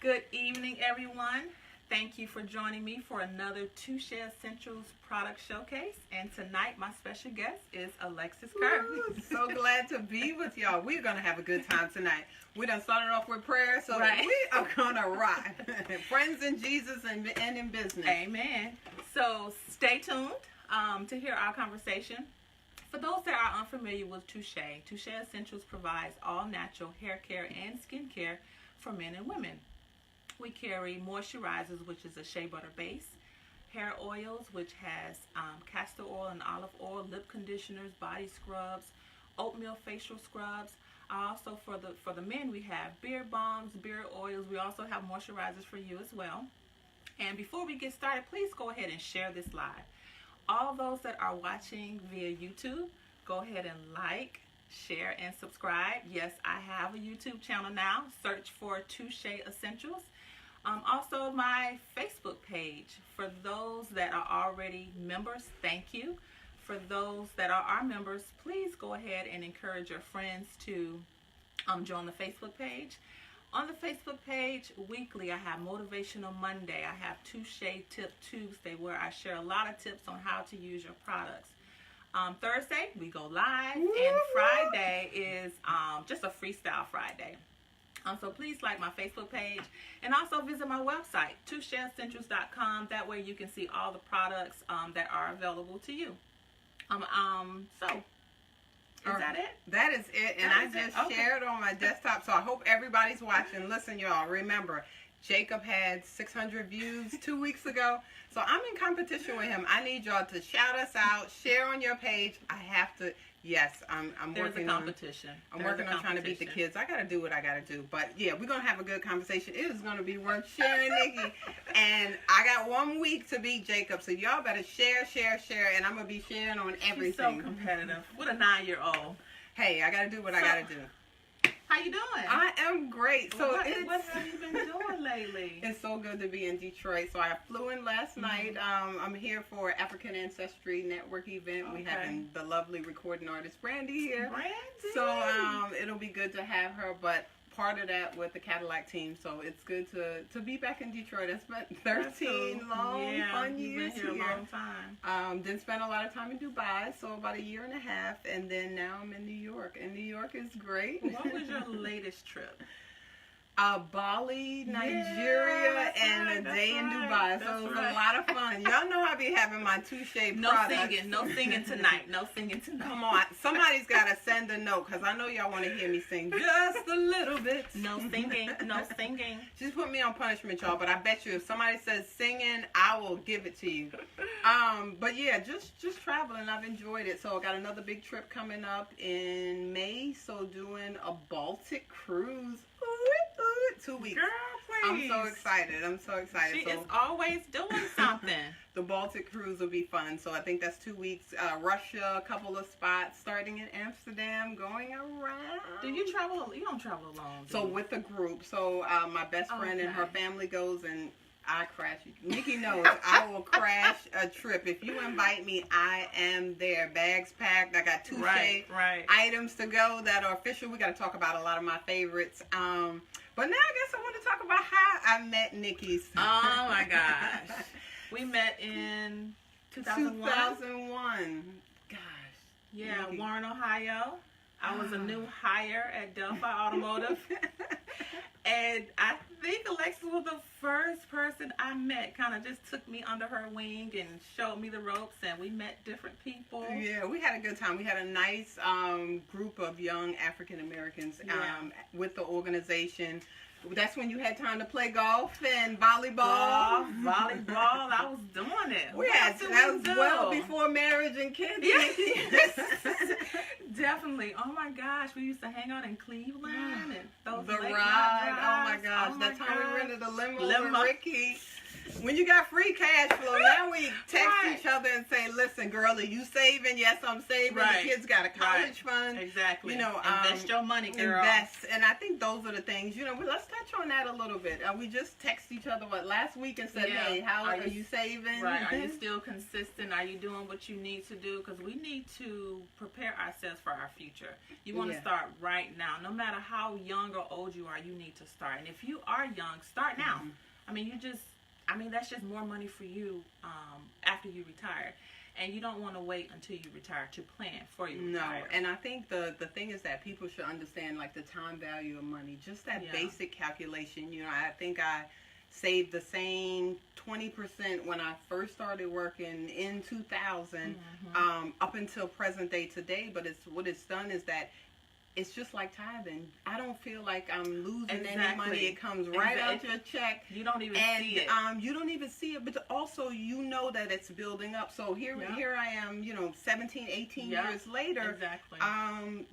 Good evening, everyone. Thank you for joining me for another TooShea Essentials product showcase. And tonight, my special guest is Alexis Kerr. Woo, so glad to be with y'all. We're going to have a good time tonight. We done started off with prayer, so Right. we are going to rock. Friends in Jesus and in business. Amen. So stay tuned to hear our conversation. For those that are unfamiliar with TooShea, TooShea Essentials provides all natural hair care and skin care for men and women. We carry moisturizers, which is a shea butter base, hair oils, which has castor oil and olive oil, lip conditioners, body scrubs, oatmeal facial scrubs. Also, for the men, we have beard balms, beard oils. We also have moisturizers for you as well. And before we get started, please go ahead and share this live. All those that are watching via YouTube, go ahead and like, share, and subscribe. Yes, I have a YouTube channel now. Search for TooShea Essentials. Also, my Facebook page. For those that are already members, thank you. For those that are our members, please go ahead and encourage your friends to join the Facebook page. On the Facebook page, weekly, I have Motivational Monday. I have TooShea Tip Tuesday, where I share a lot of tips on how to use your products. Thursday, we go live, and Friday is just a freestyle Friday. So please like my Facebook page, and also visit my website, TooSheaEssentials.com. That way you can see all the products that are available to you. Is that it? That is it, and I just shared on my desktop, so I hope everybody's watching. Listen, y'all, remember, Jacob had 600 views 2 weeks ago, so I'm in competition with him. I need y'all to shout us out, share on your page. I have to. Yes, I'm working on competition. I'm working on trying to beat the kids. I got to do what I got to do. But yeah, we're going to have a good conversation. It is going to be worth sharing, Nikki. And I got 1 week to beat Jacob. So y'all better share. And I'm going to be sharing on everything. She's so competitive. What a 9-year-old. Hey, I got to do what I got to do. How you doing? I am great. So what have you been doing lately? It's so good to be in Detroit. So I flew in last night. I'm here for African Ancestry Network event. Okay. We having the lovely recording artist Brandy here. Brandy. So it'll be good to have her. But part of that with the Cadillac team. So it's good to be back in Detroit. I spent 13 long, fun years here. A long time. Then spent a lot of time in Dubai, so about 1.5 years. And then now I'm in New York. And New York is great. What was your latest trip? Bali, Nigeria, and a day in Dubai. So it was a lot of fun. Y'all know I be having my TooShea products. No singing tonight. No singing tonight. Come on. Somebody's got to send a note, because I know y'all want to hear me sing just a little bit. No singing. No singing. Just put me on punishment, y'all. But I bet you if somebody says singing, I will give it to you. But yeah, just traveling. I've enjoyed it. So I got another big trip coming up in May. So doing a Baltic cruise. 2 weeks. Girl, please. I'm so excited. She is always doing something. The Baltic cruise will be fun. So I think that's 2 weeks. Russia, a couple of spots, starting in Amsterdam, going around. Do you travel? You don't travel alone. So with a group. So my best friend and her family goes, and I crash. Nikki knows I will crash a trip. If you invite me, I am there. Bags packed. I got TooShea items to go that are official. We got to talk about a lot of my favorites. But now I guess I want to talk about how I met Nikki. Oh my gosh. We met in 2001. 2001. Gosh. Yeah, Nikki. Warren, Ohio. I was a new hire at Delphi Automotive. And I think Alexis was the first person I met. Kind of just took me under her wing and showed me the ropes, and we met different people. Yeah, we had a good time. We had a nice group of young African Americans with the organization. That's when you had time to play golf and volleyball. Volleyball, I was doing it. That was well before marriage and kids. Yes. Definitely. Oh my gosh, we used to hang out in Cleveland and those the ride. Oh my gosh, that time we rented a limo with Ricky. When you got free cash flow, now we text each other and say, listen, girl, are you saving? Yes, I'm saving. The kids got a college fund. Exactly. You know, invest your money, girl. Invest. And I think those are the things, you know, let's touch on that a little bit. We just text each other, last week and said, hey, how are you saving? Right. Are you still consistent? Are you doing what you need to do? Because we need to prepare ourselves for our future. You want to start right now. No matter how young or old you are, you need to start. And if you are young, start now. I mean, that's just more money for you after you retire. And you don't want to wait until you retire to plan for your retire. And I think the thing is that people should understand, like, the time value of money. Just that basic calculation. You know, I think I saved the same 20% when I first started working in 2000 up until present day today. But what it's done is that it's just like tithing. I don't feel like I'm losing any money. It comes right out your check. You don't even see it. You don't even see it, but also you know that it's building up. So here I am, you know, 17, 18 years later. Exactly.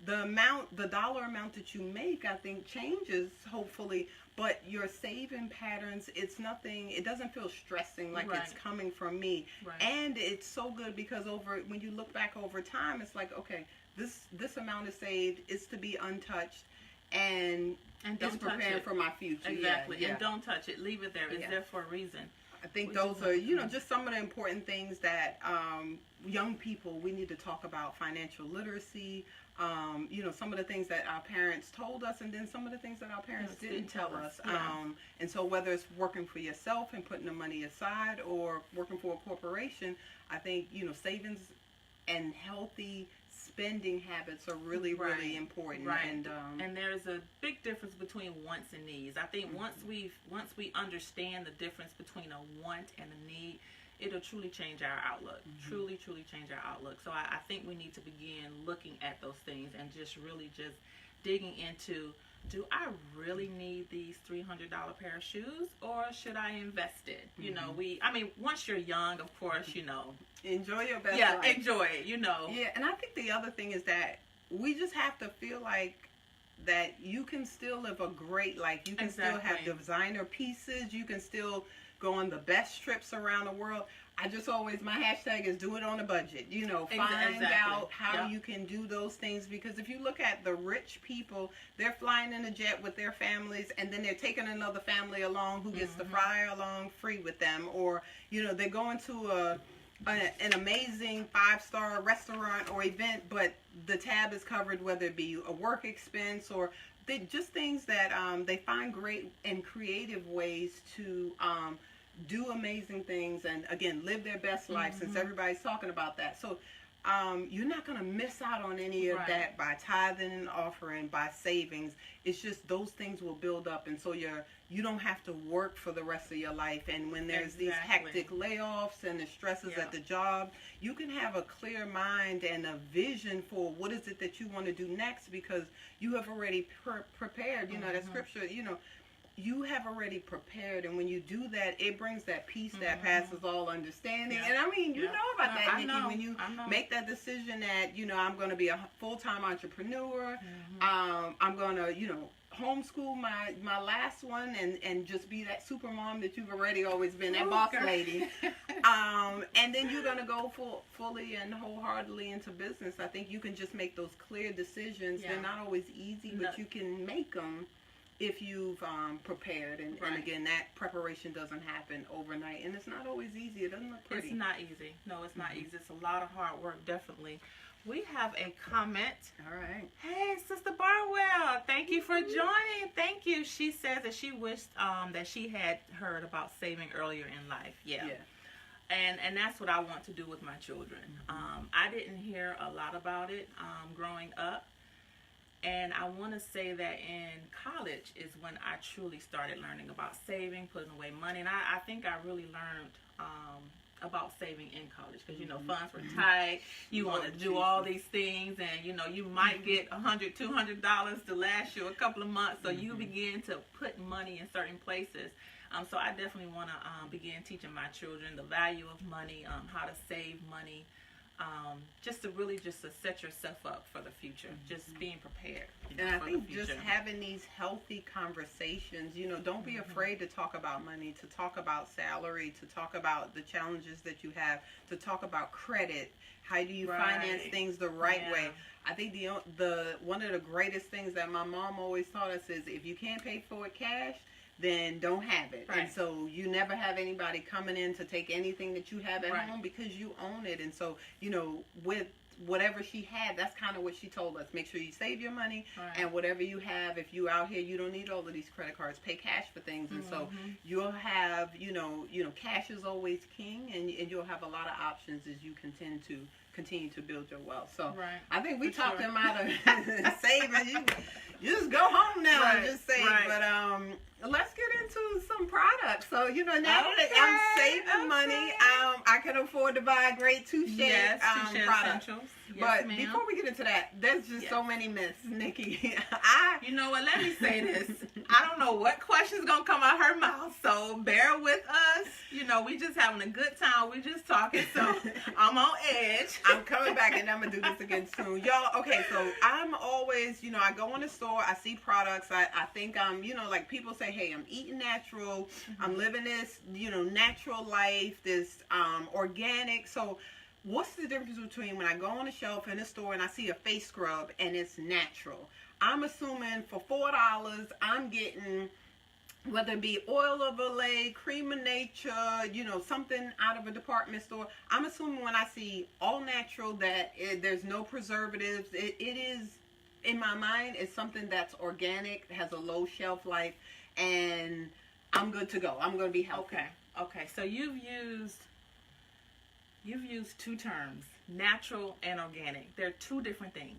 The dollar amount that you make, I think, changes, hopefully. But your saving patterns, it's nothing, it doesn't feel stressing like it's coming from me. And it's so good because when you look back over time, it's like, okay, this amount is saved, it's to be untouched, and it's preparing for my future. Exactly. And don't touch it. Leave it there. It's there for a reason. I think those are, you know, just some of the important things that young people, we need to talk about. Financial literacy, you know, some of the things that our parents told us, and then some of the things that our parents didn't tell us. And so whether it's working for yourself and putting the money aside or working for a corporation, I think, you know, savings and healthy spending habits are really, really important. And there's a big difference between wants and needs. I think once we understand the difference between a want and a need, it'll truly change our outlook. Truly change our outlook. So I think we need to begin looking at those things and just really just digging into, do I really need these $300 pair of shoes, or should I invest it? You know, once you're young, of course, you know, enjoy your best life. Yeah, enjoy it, you know. Yeah, and I think the other thing is that we just have to feel like that you can still live a great life. You can still have designer pieces. You can still go on the best trips around the world. My hashtag is do it on a budget. You know, find out how you can do those things, because if you look at the rich people, they're flying in a jet with their families, and then they're taking another family along who gets to fly along free with them, or, you know, they're going to an amazing 5-star restaurant or event, but the tab is covered, whether it be a work expense or just things that they find great and creative ways to do amazing things, and again, live their best life, since everybody's talking about that. So you're not going to miss out on any of that by tithing and offering, by savings. It's just those things will build up, and so you don't have to work for the rest of your life. And when there's these hectic layoffs and the stresses at the job, you can have a clear mind and a vision for what is it that you want to do next, because you have already prepared. You know, that scripture, you know, you have already prepared, and when you do that, it brings that peace that passes all understanding. And I mean, you know about that, Nikki, when you make that decision that, you know, I'm going to be a full-time entrepreneur, I'm going to, you know, homeschool my last one and just be that super mom that you've already always been, that boss lady. And then you're going to go fully and wholeheartedly into business. I think you can just make those clear decisions. They're not always easy, but you can make them if you've prepared. And again, that preparation doesn't happen overnight. And it's not always easy. It doesn't look pretty. It's not easy. No, it's not easy. It's a lot of hard work, definitely. We have a comment. All right. Hey, Sister Barwell, thank you for joining. Thank you. She says that she wished that she had heard about saving earlier in life. Yeah. And that's what I want to do with my children. I didn't hear a lot about it growing up. And I want to say that in college is when I truly started learning about saving, putting away money. And I think I really learned about saving in college, because, you know, funds were tight. You want to do all these things, and, you know, you might get $100, $200 to last you a couple of months. So you begin to put money in certain places. So I definitely want to begin teaching my children the value of money, how to save money. just to set yourself up for the future, just being prepared. And I think just having these healthy conversations, don't be afraid to talk about money, to talk about salary, to talk about the challenges that you have, to talk about credit. How do you finance things the right way? I think the one of the greatest things that my mom always taught us is if you can't pay for it cash, then don't have it. Right. And so you never have anybody coming in to take anything that you have at home because you own it. And so, with whatever she had, that's kind of what she told us. Make sure you save your money, and whatever you have, if you out here, you don't need all of these credit cards. Pay cash for things. And so you'll have, cash is always king, and you'll have a lot of options as you continue to build your wealth. So I think we talked them out of saving. You just go home now and just save. But let's get into some products. So now that I'm saving money, I can afford to buy a great TooShea product. But before we get into that, there's just so many myths, Nikki. You know what? Let me say this. I don't know what question's gonna come out her mouth, so bear with us. We just having a good time. We just talking, so I'm on edge. I'm coming back, and I'm gonna do this again soon, y'all. Okay, so I'm always, I go in the store, I see products, I think I'm, like people say, hey, I'm eating natural, I'm living this, natural life, this organic. So what's the difference between when I go on a shelf in a store and I see a face scrub and it's natural? I'm assuming for $4 I'm getting, whether it be oil of Olay, cream of nature, something out of a department store. I'm assuming when I see all natural that there's no preservatives. It is, in my mind, it's something that's organic, has a low shelf life, and I'm good to go. I'm going to be healthy. Okay. So you've used two terms, natural and organic. They're two different things.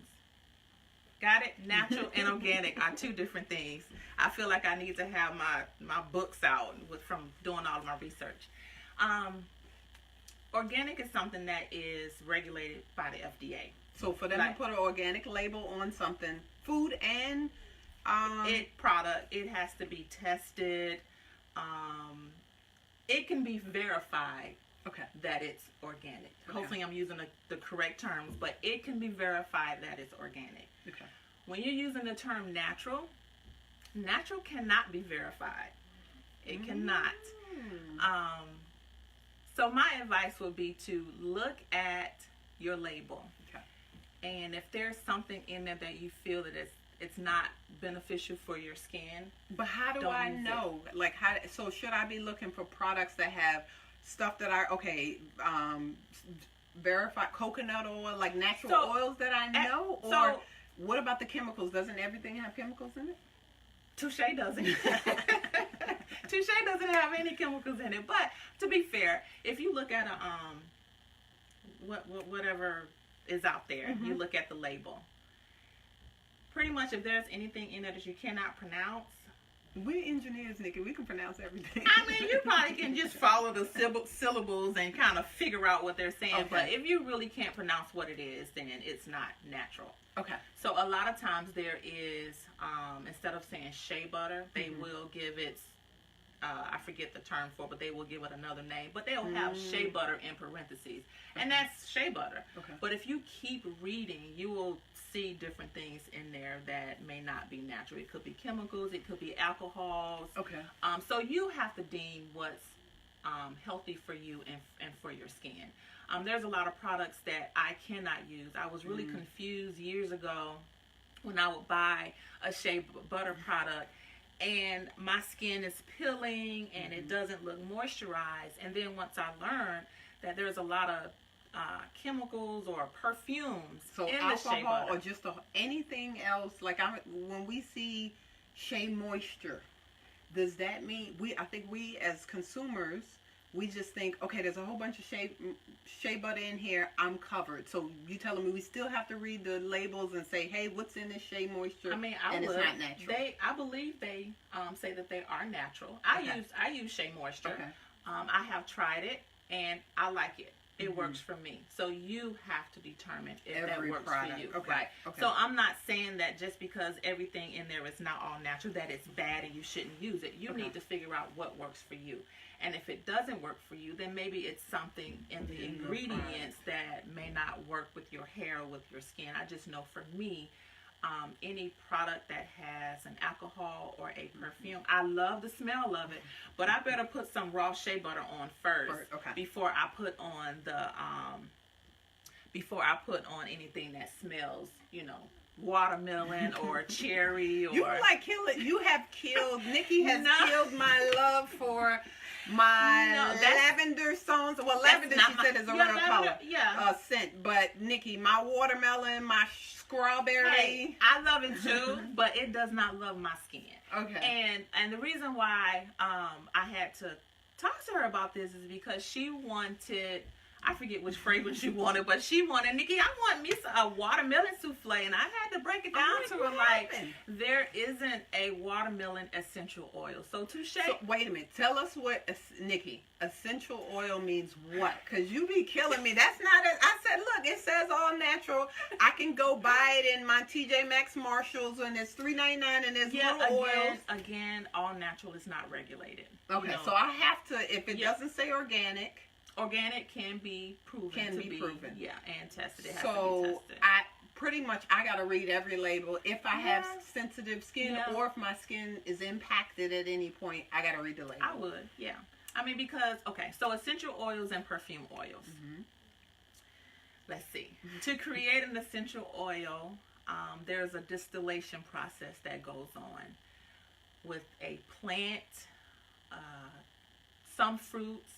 Got it? Natural and organic are two different things. I feel like I need to have my books out from doing all of my research. Organic is something that is regulated by the FDA. So for them to put an organic label on something, food and product, it has to be tested. It can be verified that it's organic. Hopefully I'm using the correct terms, but it can be verified that it's organic. When you're using the term natural cannot be verified. It cannot. So my advice would be to look at your label. And if there's something in there that you feel that it's not beneficial for your skin. But how do I know? So should I be looking for products that have stuff that are verified coconut oil, like natural oils that I know? Or what about the chemicals? Doesn't everything have chemicals in it? TooShea doesn't. TooShea doesn't have any chemicals in it. But to be fair, if you look at whatever is out there, you look at the label. Pretty much, if there's anything in there that you cannot pronounce, we're engineers, Nikki. We can pronounce everything. I mean, you probably can just follow the syllables and kind of figure out what they're saying. But if you really can't pronounce what it is, then it's not natural. So a lot of times there is, instead of saying shea butter, they will give it, I forget the term for it, but they will give it another name. But they'll have shea butter in parentheses. And that's shea butter. But if you keep reading, you will see different things in there that may not be natural. It could be chemicals, it could be alcohols. So you have to deem what's healthy for you and for your skin. There's a lot of products that I cannot use. I was really confused years ago when I would buy a shea butter product and my skin is peeling and it doesn't look moisturized. And then once I learned that there's a lot of chemicals or perfumes in alcohol the shea butter. Or just anything else, when we see Shea Moisture, does that mean I think we as consumers, we just think, okay, there's a whole bunch of shea butter in here, I'm covered. So you telling me we still have to read the labels and say, hey, what's in this Shea Moisture? I mean, it's not natural. I believe they say that they are natural. I use Shea Moisture. I have tried it and I like it. it works for me. So you have to determine if every that works product. for you. Okay. Right. Okay. So I'm not saying that just because everything in there is not all natural, that it's bad and you shouldn't use it. You need to figure out what works for you. And if it doesn't work for you, then maybe it's something in the ingredients that may not work with your hair or with your skin. I just know for me, any product that has an alcohol or a perfume, I love the smell of it, but I better put some raw shea butter on first before I put on anything that smells, watermelon or cherry. Or you like kill it. You have killed. Nikki has killed my love for my lavender songs. Well, lavender she said is a real color. Scent. But Nikki, my watermelon, my strawberry. Hey, I love it too, but it does not love my skin. Okay. And the reason why I had to talk to her about this is because she wanted, I forget which fragrance she wanted, but she wanted, Nikki, I want me a watermelon souffle, and I had to break it down to her like, there isn't a watermelon essential oil. So TooShea. So wait a minute, tell us what, Nikki, essential oil means what? Because you be killing me. That's not it. I said, look, it says all natural. I can go buy it in my TJ Maxx Marshalls, and it's $3.99, and there's little oils. Again, all natural is not regulated. Okay, so I have to, if it doesn't say organic. Organic can be proven. Yeah, and tested. It has to be tested. I gotta read every label. If I have sensitive skin or if my skin is impacted at any point, I gotta read the label. I would, yeah. I mean, because, so essential oils and perfume oils. Let's see. To create an essential oil, there's a distillation process that goes on with a plant, some fruits,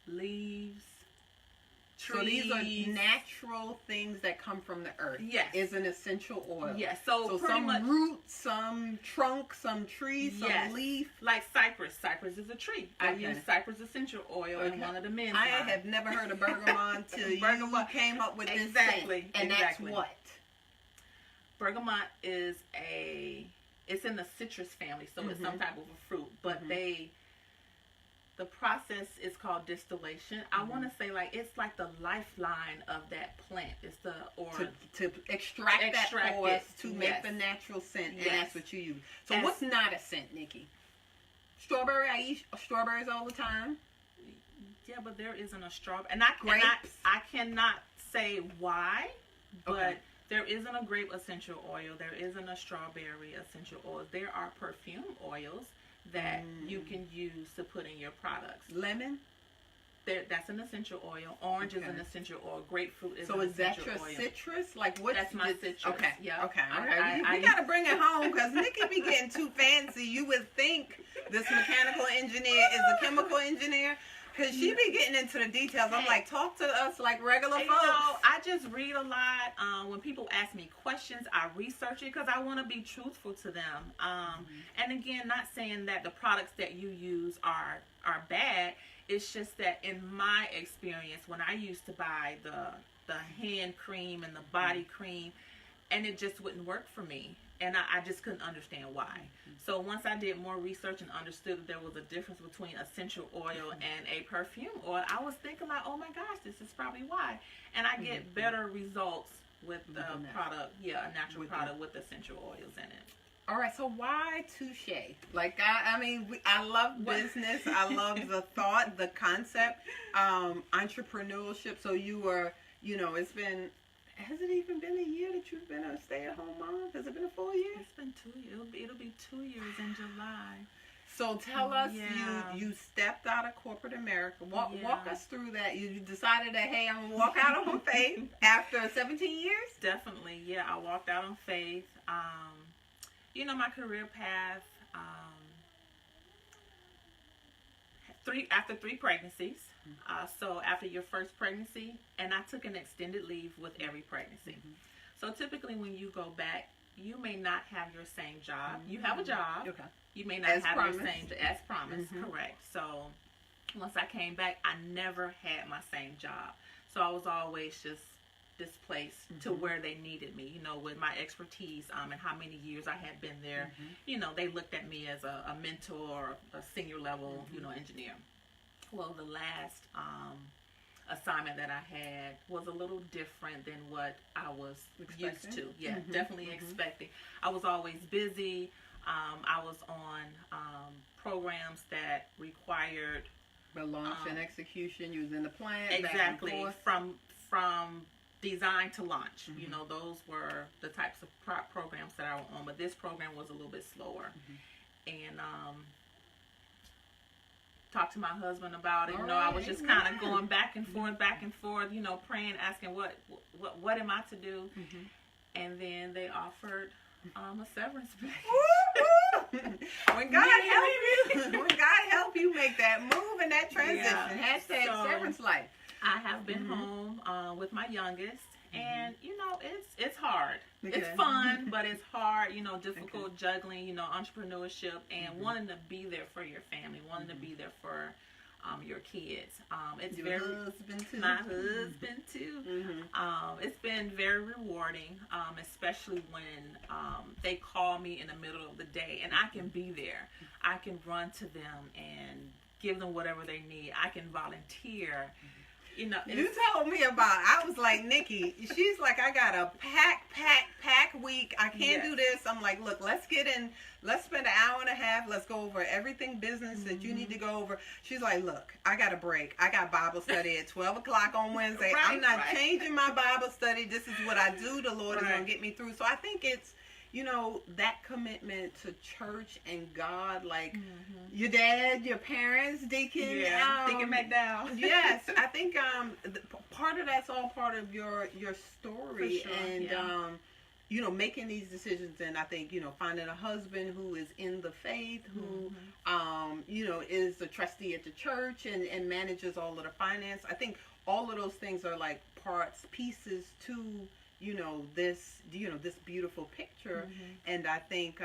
leaves, trees. So these are natural things that come from the earth. Yes. Is an essential oil. Yes. So some root, some trunk, some tree, some leaf. Like cypress. Cypress is a tree. I use cypress essential oil in one of the men's I have never heard of bergamot until you came up with this thing. And that's what? Bergamot is it's in the citrus family, so it's some type of a fruit. But the process is called distillation. I want to say it's like the lifeline of that plant. It's to extract that oil to make the natural scent, and that's what you use. So what's not a scent, Nikki? Strawberry. I eat strawberries all the time. Yeah, but there isn't a strawberry, and I cannot say why, but there isn't a grape essential oil. There isn't a strawberry essential oil. There are perfume oils that you can use to put in your products. Lemon? That's an essential oil. Orange is an essential oil. Grapefruit is an essential oil. So is that your citrus? Like what? That's my citrus. Okay. Yeah. Okay. We got to bring it home because Nikki be getting too fancy. You would think this mechanical engineer is a chemical engineer. Because she be getting into the details. I'm like, talk to us like regular folks. I just read a lot. When people ask me questions, I research it because I want to be truthful to them. And again, not saying that the products that you use are bad. It's just that in my experience, when I used to buy the hand cream and the body cream, and it just wouldn't work for me. And I just couldn't understand why. So once I did more research and understood that there was a difference between essential oil and a perfume oil, I was thinking like, oh my gosh, this is probably why. And I get better results with the product, a natural product with essential oils in it. All right, so why TooShea? Like, I love business. I love the thought, the concept, entrepreneurship. So you were, it's been... Has it even been a year that you've been a stay-at-home mom? Has it been a full year? It's been 2 years. It'll be 2 years in July. So tell us, you stepped out of corporate America. Walk us through that. You decided that, hey, I'm going to walk out on faith after 17 years? Definitely, yeah. I walked out on faith. My career path, after 3 pregnancies. So after your first pregnancy, and I took an extended leave with every pregnancy. So typically when you go back, you may not have your same job. You have a job. Okay. You may not have your same, as promised, correct. So once I came back, I never had my same job. So I was always just displaced to where they needed me, with my expertise and how many years I had been there. They looked at me as a mentor, a senior level, engineer. Well, the last assignment that I had was a little different than what I was used to. Yeah, definitely expecting. I was always busy. I was on programs that required the launch and execution. You was in the plant. Exactly. From design to launch. You know, those were the types of programs that I was on. But this program was a little bit slower. And talked to my husband about it. You know, I was just kind of going back and forth, you know, praying, asking what am I to do? And then they offered a severance package. When God help you make that move and that transition. Hashtag severance life. I have been home with my youngest, and you know, it's hard. It's fun, but it's hard. You know, difficult juggling. You know, entrepreneurship and wanting to be there for your family, wanting to be there for your kids. It's your husband too. My husband too. It's been very rewarding, especially when they call me in the middle of the day and I can be there. I can run to them and give them whatever they need. I can volunteer. You know, you told me about, I was like, Nikki, she's like, I got a pack week. I can't do this. I'm like, look, let's spend an hour and a half. Let's go over everything business that you need to go over. She's like, look, I got a break. I got Bible study at 12 o'clock on Wednesday. I'm not changing my Bible study. This is what I do. The Lord is going to get me through. So I think it's, you know, that commitment to church and God, like your dad, your parents, Deacon. Deacon McDowell. Yes, I think part of that's all part of your story. For sure, and you know, making these decisions, and I think, you know, finding a husband who is in the faith, who you know, is a trustee at the church and manages all of the finance. I think all of those things are like pieces to, you know, this beautiful picture. And I think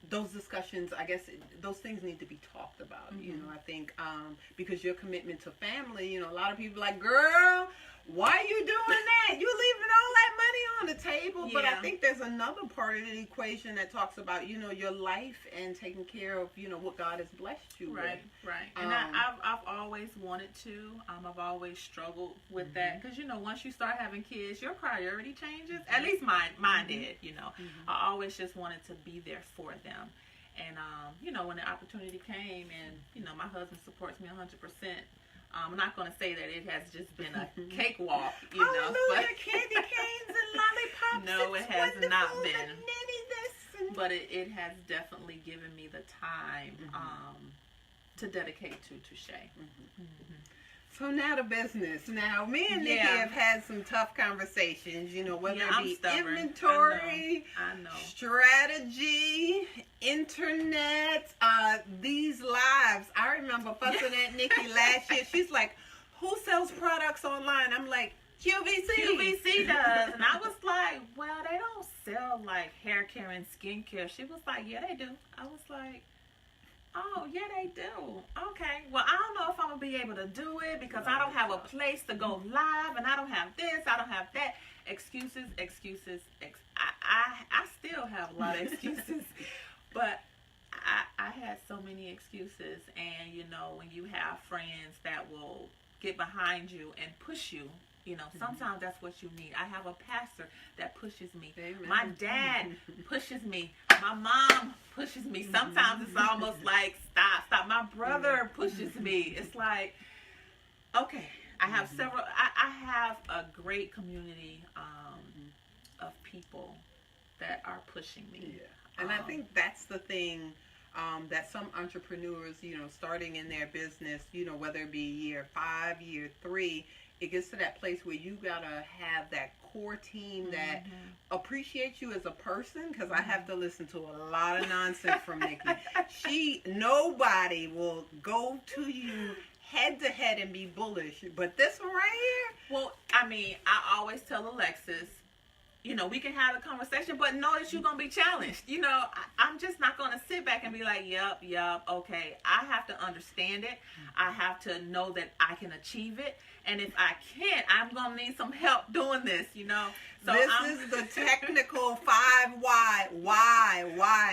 those discussions, I guess those things need to be talked about. You know, I think because your commitment to family, you know, a lot of people are like, girl, why are you doing that? You leaving all that money on the table. But I think there's another part of the equation that talks about, you know, your life and taking care of, you know, what God has blessed you with. Right. And I've always wanted to. I've always struggled with that, because, you know, once you start having kids, your priority changes. At least mine did. You know, I always just wanted to be there for them. And you know, when the opportunity came, and you know, my husband supports me 100%. I'm not going to say that it has just been a cakewalk, you know. But candy canes and lollipops. No, it has not been. But it has definitely given me the time to dedicate to TooShea. So now the business. Now, me and Nikki have had some tough conversations, you know, whether it be inventory, I know. Strategy, internet, these lives. I remember fussing at Nikki last year. She's like, who sells products online? I'm like, QVC. QVC does. And I was like, well, they don't sell like hair care and skin care. She was like, yeah, they do. I was like, oh, yeah, they do. Okay. Well, I don't know if I'm going to be able to do it because I don't have a place to go live, and I don't have this, I don't have that. Excuses. I still have a lot of excuses, but I had so many excuses. And, you know, when you have friends that will get behind you and push you, you know, sometimes that's what you need. I have a pastor that pushes me. Amen. My dad pushes me. My mom pushes me. Sometimes it's almost like, stop. My brother pushes me. It's like, okay, I have several. I have a great community of people that are pushing me. Yeah. And I think that's the thing that some entrepreneurs, you know, starting in their business, you know, whether it be year 5, year 3, it gets to that place where you gotta have that core team that appreciates you as a person, because I have to listen to a lot of nonsense from Nikki. Nobody will go to you head to head and be bullish, but this one right here. Well, I mean, I always tell Alexis, you know, we can have a conversation, but know that you're going to be challenged. You know, I'm just not going to sit back and be like, yep, okay. I have to understand it. I have to know that I can achieve it. And if I can't, I'm going to need some help doing this, you know. So this is the technical 5 why.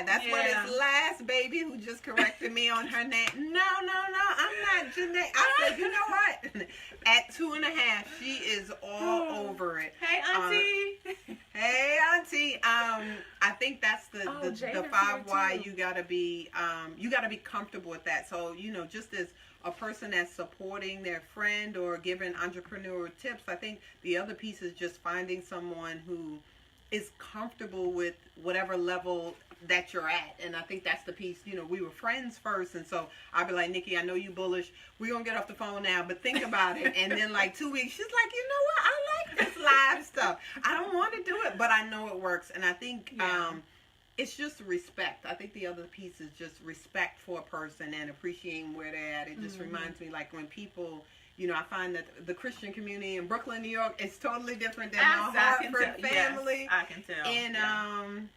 That's what his last baby who just corrected me on her name. No, I'm not Janae. I said, you know what? At 2.5, she is all over it. Hey, Auntie. Hey, Auntie. I think that's the 5 why. You gotta be comfortable with that. So, you know, just as a person that's supporting their friend or giving entrepreneurial tips, I think the other piece is just finding someone who is comfortable with whatever level that you're at. And I think that's the piece. You know, we were friends first, and so I'd be like, Nikki, I know you bullish. We're going to get off the phone now, but think about it. And then like 2 weeks, she's like, you know what? I like this live stuff. I don't want to do it, but I know it works. And I think it's just respect. I think the other piece is just respect for a person and appreciating where they're at. It just reminds me, like, when people, you know, I find that the Christian community in Brooklyn, New York, is totally different than my Hartford family. Yes, I can tell.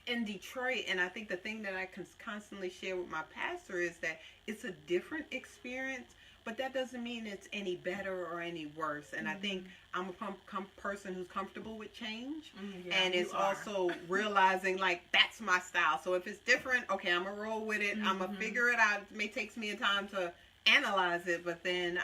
In Detroit, and I think the thing that I can constantly share with my pastor is that it's a different experience, but that doesn't mean it's any better or any worse. And I think I'm a person who's comfortable with change, and it's also realizing, like, that's my style. So if it's different, okay, I'm going to roll with it. I'm going to figure it out. It may take me a time to analyze it, but then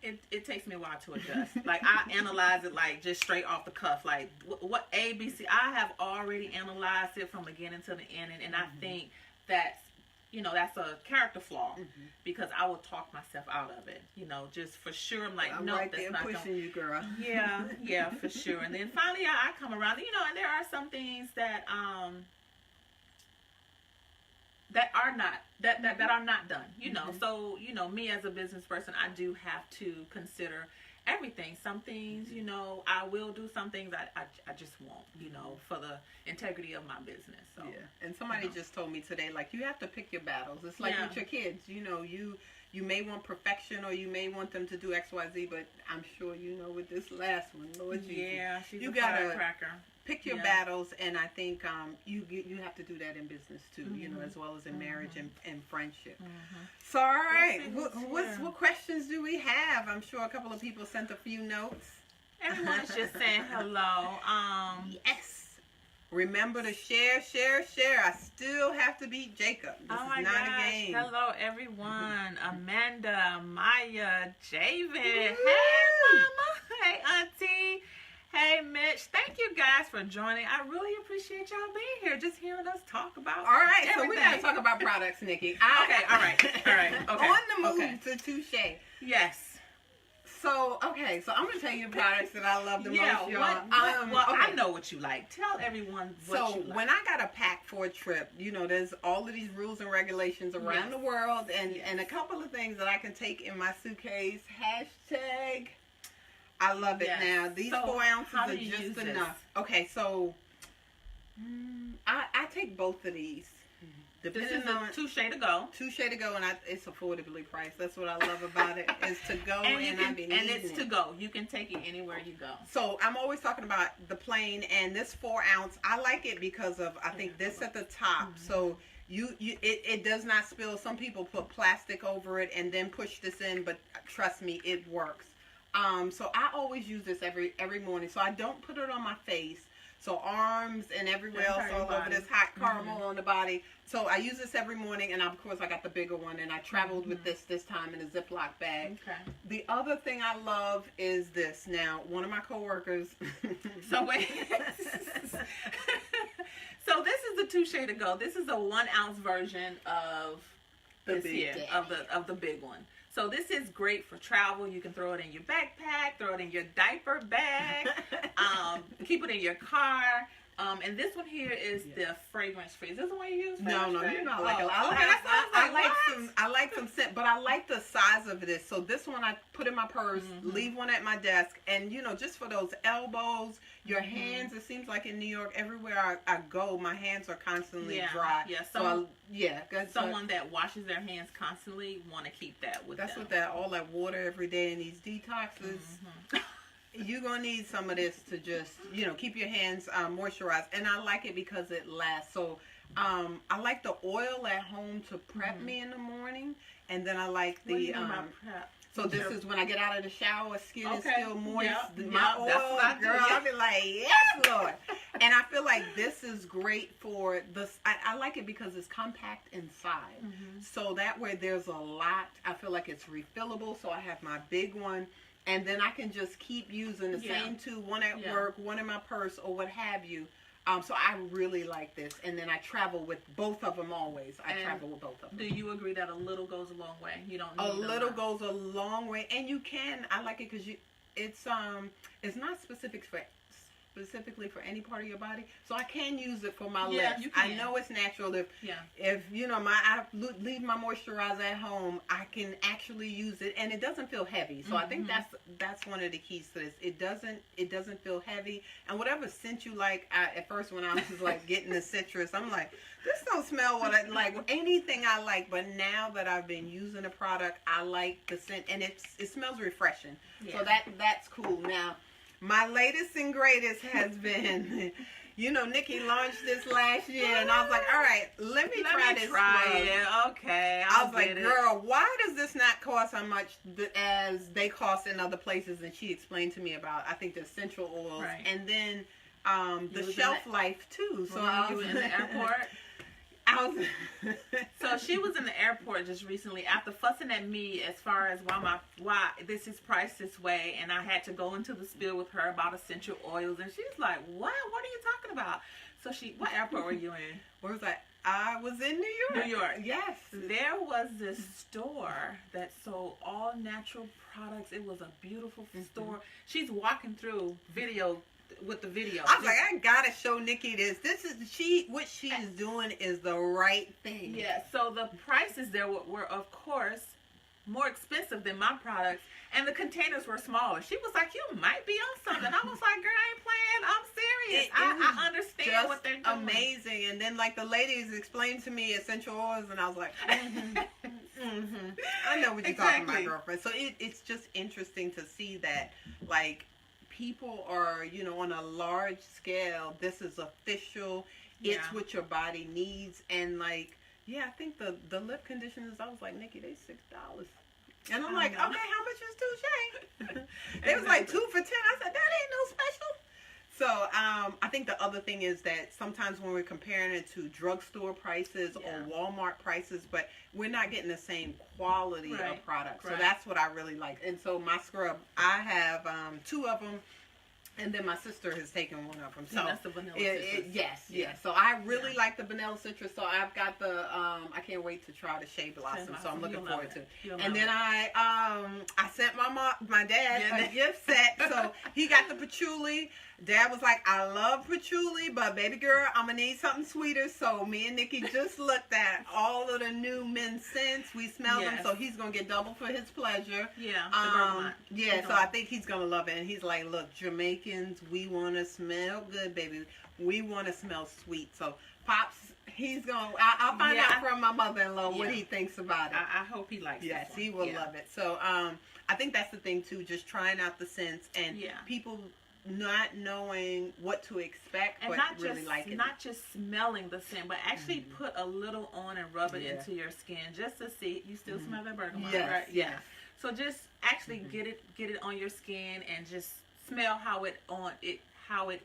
it takes me a while to adjust. Like, I analyze it like just straight off the cuff, like what A, B, C. I have already analyzed it from beginning to the end, and I think that's, you know, that's a character flaw, because I will talk myself out of it. You know, just for sure. I'm like, no, right that's there not pushing you, girl. Yeah, for sure. And then finally, I come around. You know, and there are some things that that are not done. You know, so, you know, me as a business person, I do have to consider everything. Some things, you know, I will do. Some things I just won't, you know, for the integrity of my business. So and somebody just told me today, like, you have to pick your battles. It's like with your kids, you know, you may want perfection, or you may want them to do XYZ, but I'm sure you know with this last one, Lord Jesus, she's you a gotta firecracker. Pick your battles, and I think you have to do that in business too, you know, as well as in marriage and friendship. So, all right, what questions do we have? I'm sure a couple of people sent a few notes. Everyone's just saying hello. Yes. Remember to share. I still have to beat Jacob. This is not a game. Hello, everyone. Amanda, Maya, Javen. Hey, Mama. Hey, Auntie. Hey, Mitch. Thank you guys for joining. I really appreciate y'all being here, just hearing us talk about all right, everything. So we got to talk about products, Nikki. Okay, all right. Okay. On the move to TooShea. Yes. So, okay, so I'm going to tell you the products that I love the most, y'all. I know what you like. Tell everyone what you like. So, when I got to pack for a trip, you know, there's all of these rules and regulations around the world, and a couple of things that I can take in my suitcase. Hashtag, I love it now. These 4 ounces are just enough. Okay, so I take both of these. This is a TooShea to go. TooShea to go, and it's affordably priced. That's what I love about it. Is to go, and it's to go. You can take it anywhere you go. So I'm always talking about the plain, and this 4 ounce. I like it because of I think this at the top. So it does not spill. Some people put plastic over it and then push this in, but trust me, it works. So I always use this every morning. So I don't put it on my face. So arms and everywhere else all over this hot caramel on the body. So I use this every morning, and of course I got the bigger one, and I traveled with this time in a Ziploc bag. Okay. The other thing I love is this. Now, one of my coworkers. So wait. So this is the TooShea to go. This is a 1 ounce version of this here, of the big one. So this is great for travel. You can throw it in your backpack, throw it in your diaper bag, keep it in your car. And this one here is the fragrance free. Is this the one you use? No, you're not like it. I like some scent, but I like the size of this. So this one I put in my purse, leave one at my desk, and you know, just for those elbows, your hands. It seems like in New York, everywhere I go, my hands are constantly dry. Yeah, someone that washes their hands constantly want to keep that with them. That's what all that water every day and these detoxes. you're going to need some of this to just, keep your hands moisturized. And I like it because it lasts. So I like the oil at home to prep me in the morning. And then I like the... What do you mean by prep? So this is when I get out of the shower, skin is still moist. Yep. My oil, that's what I do. girl, I'll be like, yes, Lord. And I feel like this is great for this. I like it because it's compact inside. So that way there's a lot. I feel like it's refillable. So I have my big one. And then I can just keep using the same two, one at work, one in my purse, or what have you. So I really like this. And then I travel with both of them always. I travel with both of them. Do you agree that a little goes a long way? You don't need a little goes a long way. And you can, I like it because it's not specifically for any part of your body. So I can use it for my lips. You can. I know it's natural. If I leave my moisturizer at home, I can actually use it, and it doesn't feel heavy. So I think that's one of the keys to this. It doesn't feel heavy, and whatever scent you like. At first, when I was like getting the citrus, I'm like, this don't smell what I like. Anything I like, but now that I've been using the product, I like the scent, and it smells refreshing. So that's cool. Now, my latest and greatest has been, Nikki launched this last year, and I was like, all right, let me try this. Okay. I was like, girl, why does this not cost how much as they cost in other places? And she explained to me about, I think, the essential oils, and then the shelf life too. So I was in the airport. So she was in the airport just recently after fussing at me as far as why this is priced this way, and I had to go into the spiel with her about essential oils, and she's like, what are you talking about? So what airport were you in? Where was I? I was in New York. New York. Yes. There was this store that sold all natural products. It was a beautiful store. She's walking through with the video. I was like, I gotta show Nikki this. What she is doing is the right thing. Yeah. So the prices there were of course more expensive than my products, and the containers were smaller. She was like, you might be on something. I was like, girl, I ain't playing. I'm serious. I understand what they're doing. Amazing. And then like the ladies explained to me essential oils, and I was like, I know what you're talking about, girlfriend. So it's just interesting to see that like people are, on a large scale, this is official. It's what your body needs. And like, I think the lip conditioners, I was like, Nikki, they $6. And I'm like, okay, how much is TooShea? They was like 2 for $10. I said, that ain't no special. So I think the other thing is that sometimes when we're comparing it to drugstore prices or Walmart prices, but we're not getting the same quality of product. So that's what I really like. And so my scrub, I have 2 of them. And then my sister has taken one of them. So that's the vanilla citrus. Yes. So I really like the vanilla citrus. So I've got the I can't wait to try the Shea Blossom. So I'm looking forward to it. And then I sent my dad a gift set. So he got the patchouli. Dad was like, I love patchouli, but baby girl, I'm gonna need something sweeter. So me and Nikki just looked at all of the new men's scents. We smelled them, so he's gonna get double for his pleasure. So I think he's gonna love it. And he's like, look, Jamaicans, we wanna smell good, baby. We wanna smell sweet. So Pops, he's gonna. I'll find out from my mother-in-law what he thinks about it. I hope he likes it. Yes, he will love it. So I think that's the thing too, just trying out the scents and people not knowing what to expect, and but not really just, liking not just smelling the scent, but actually put a little on and rub it into your skin just to see. You still smell that bergamot, right? Yes. So just actually get it on your skin and just smell how it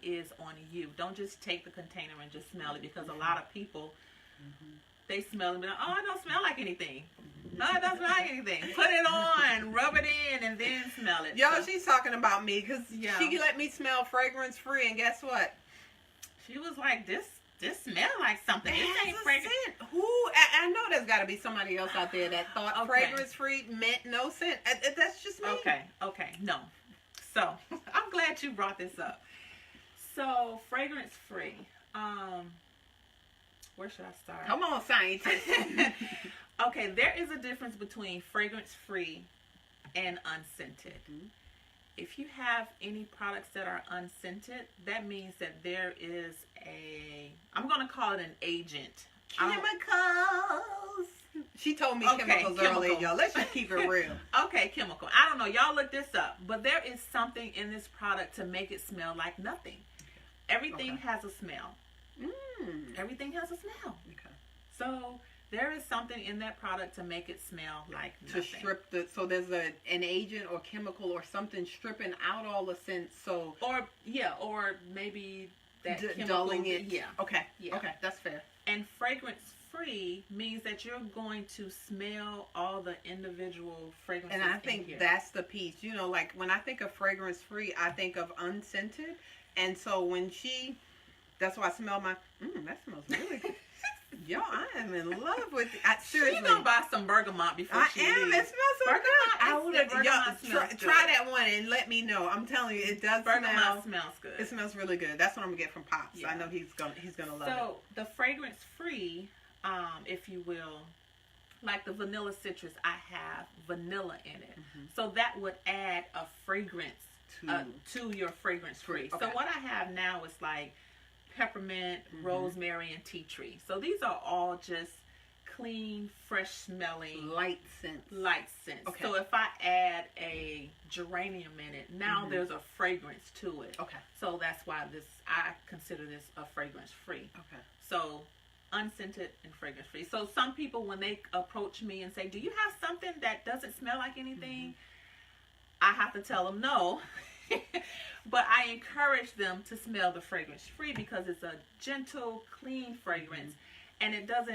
is on you. Don't just take the container and just smell it, because a lot of people they smell it and be like, oh, it don't smell like anything. Oh, it doesn't smell like anything. Put it on, rub it in, and then smell it. She's talking about me because she let me smell fragrance free, and guess what? She was like, this smell like something. This ain't fragrance. I know there's got to be somebody else out there that thought fragrance free meant no scent. That's just me. Okay, no. So I'm glad you brought this up. So fragrance free. Where should I start? Come on, scientist. Okay, there is a difference between fragrance-free and unscented. If you have any products that are unscented, that means that there is I'm going to call it an agent. Chemicals. She told me chemicals earlier, y'all. Let's just keep it real. Okay, chemical. I don't know. Y'all look this up. But there is something in this product to make it smell like nothing. Everything has a smell. Everything has a smell. Okay. So there is something in that product to make it smell like nothing. To strip so there's an agent or chemical or something stripping out all the scents. So or maybe that chemical, dulling it. Yeah. Okay. Yeah. Okay, that's fair. And fragrance free means that you're going to smell all the individual fragrances. And I think that's the piece. You know, like when I think of fragrance free, I think of unscented. And so when that's why I smell that smells really good. Yo, I am in love with it. Seriously. She's gonna buy some bergamot before she leaves. It smells so good. I would have try that one and let me know. I'm telling you, it does bergamot smells good. It smells really good. That's what I'm gonna get from Pops. Yeah. I know he's gonna love it. So the fragrance free, if you will, like the vanilla citrus, I have vanilla in it. So that would add a fragrance to your fragrance free. Okay. So what I have now is like peppermint, rosemary, and tea tree. So these are all just clean, fresh smelling light scents. Okay. So if I add a geranium in it, now there's a fragrance to it. Okay. So that's why I consider this a fragrance free. Okay. So unscented and fragrance free. So some people, when they approach me and say, "Do you have something that doesn't smell like anything?" I have to tell them no. But I encourage them to smell the fragrance free because it's a gentle, clean fragrance, and it does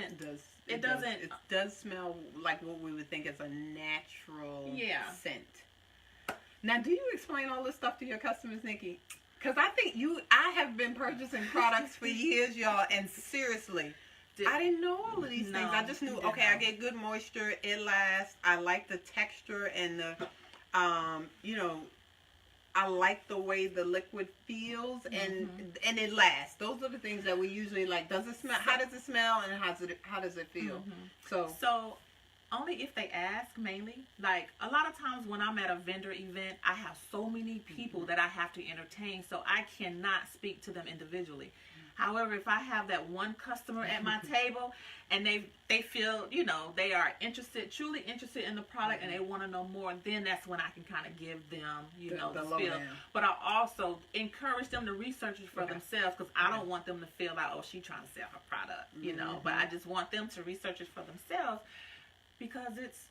smell like what we would think is a natural scent. Now, do you explain all this stuff to your customers, Nikki? Because I think I have been purchasing products for years, y'all, and seriously, I didn't know all of these things. I just knew, I get good moisture, it lasts. I like the texture and the, I like the way the liquid feels and it lasts. Those are the things that we usually like. Does it smell? How does it smell and how does it feel? So only if they ask, mainly. Like a lot of times when I'm at a vendor event, I have so many people that I have to entertain, so I cannot speak to them individually. However, if I have that one customer at my table and they feel, they are truly interested in the product and they want to know more, then that's when I can kind of give them, the spiel. But I also encourage them to research it for themselves because I don't want them to feel like, oh, she's trying to sell her product, But I just want them to research it for themselves because it's,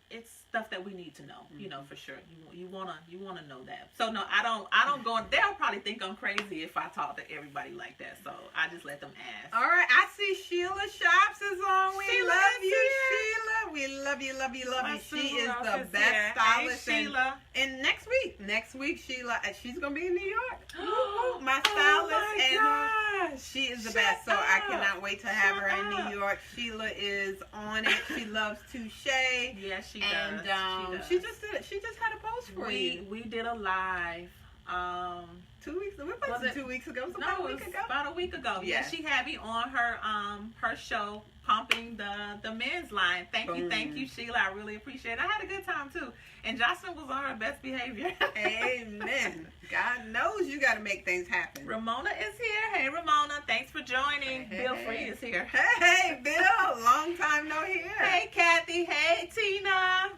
it's stuff that we need to know, for sure. You wanna know that. So no, I don't go. They'll probably think I'm crazy if I talk to everybody like that. So I just let them ask. All right, I see Sheila Shops is on. We love you, Sheila. We love you. She is the best stylist. Hey, Sheila. And next week, Sheila, she's gonna be in New York. My stylist, and she is the best. So I cannot wait to have her in New York. Sheila is on it. She loves TooShea. Yes, she does. And she just had a post for you. We did a live 2 weeks ago. It wasn't 2 weeks ago. It was about a week ago. About a week ago. Yeah, she had me on her show pumping the men's line. Thank you, Sheila. I really appreciate it. I had a good time too. And Jocelyn was on her best behavior. Amen. God knows you got to make things happen. Ramona is here. Hey, Ramona. Thanks for joining. Bill Free is here. Hey, Bill. Long time no hear. Hey, Kathy. Hey, Tina.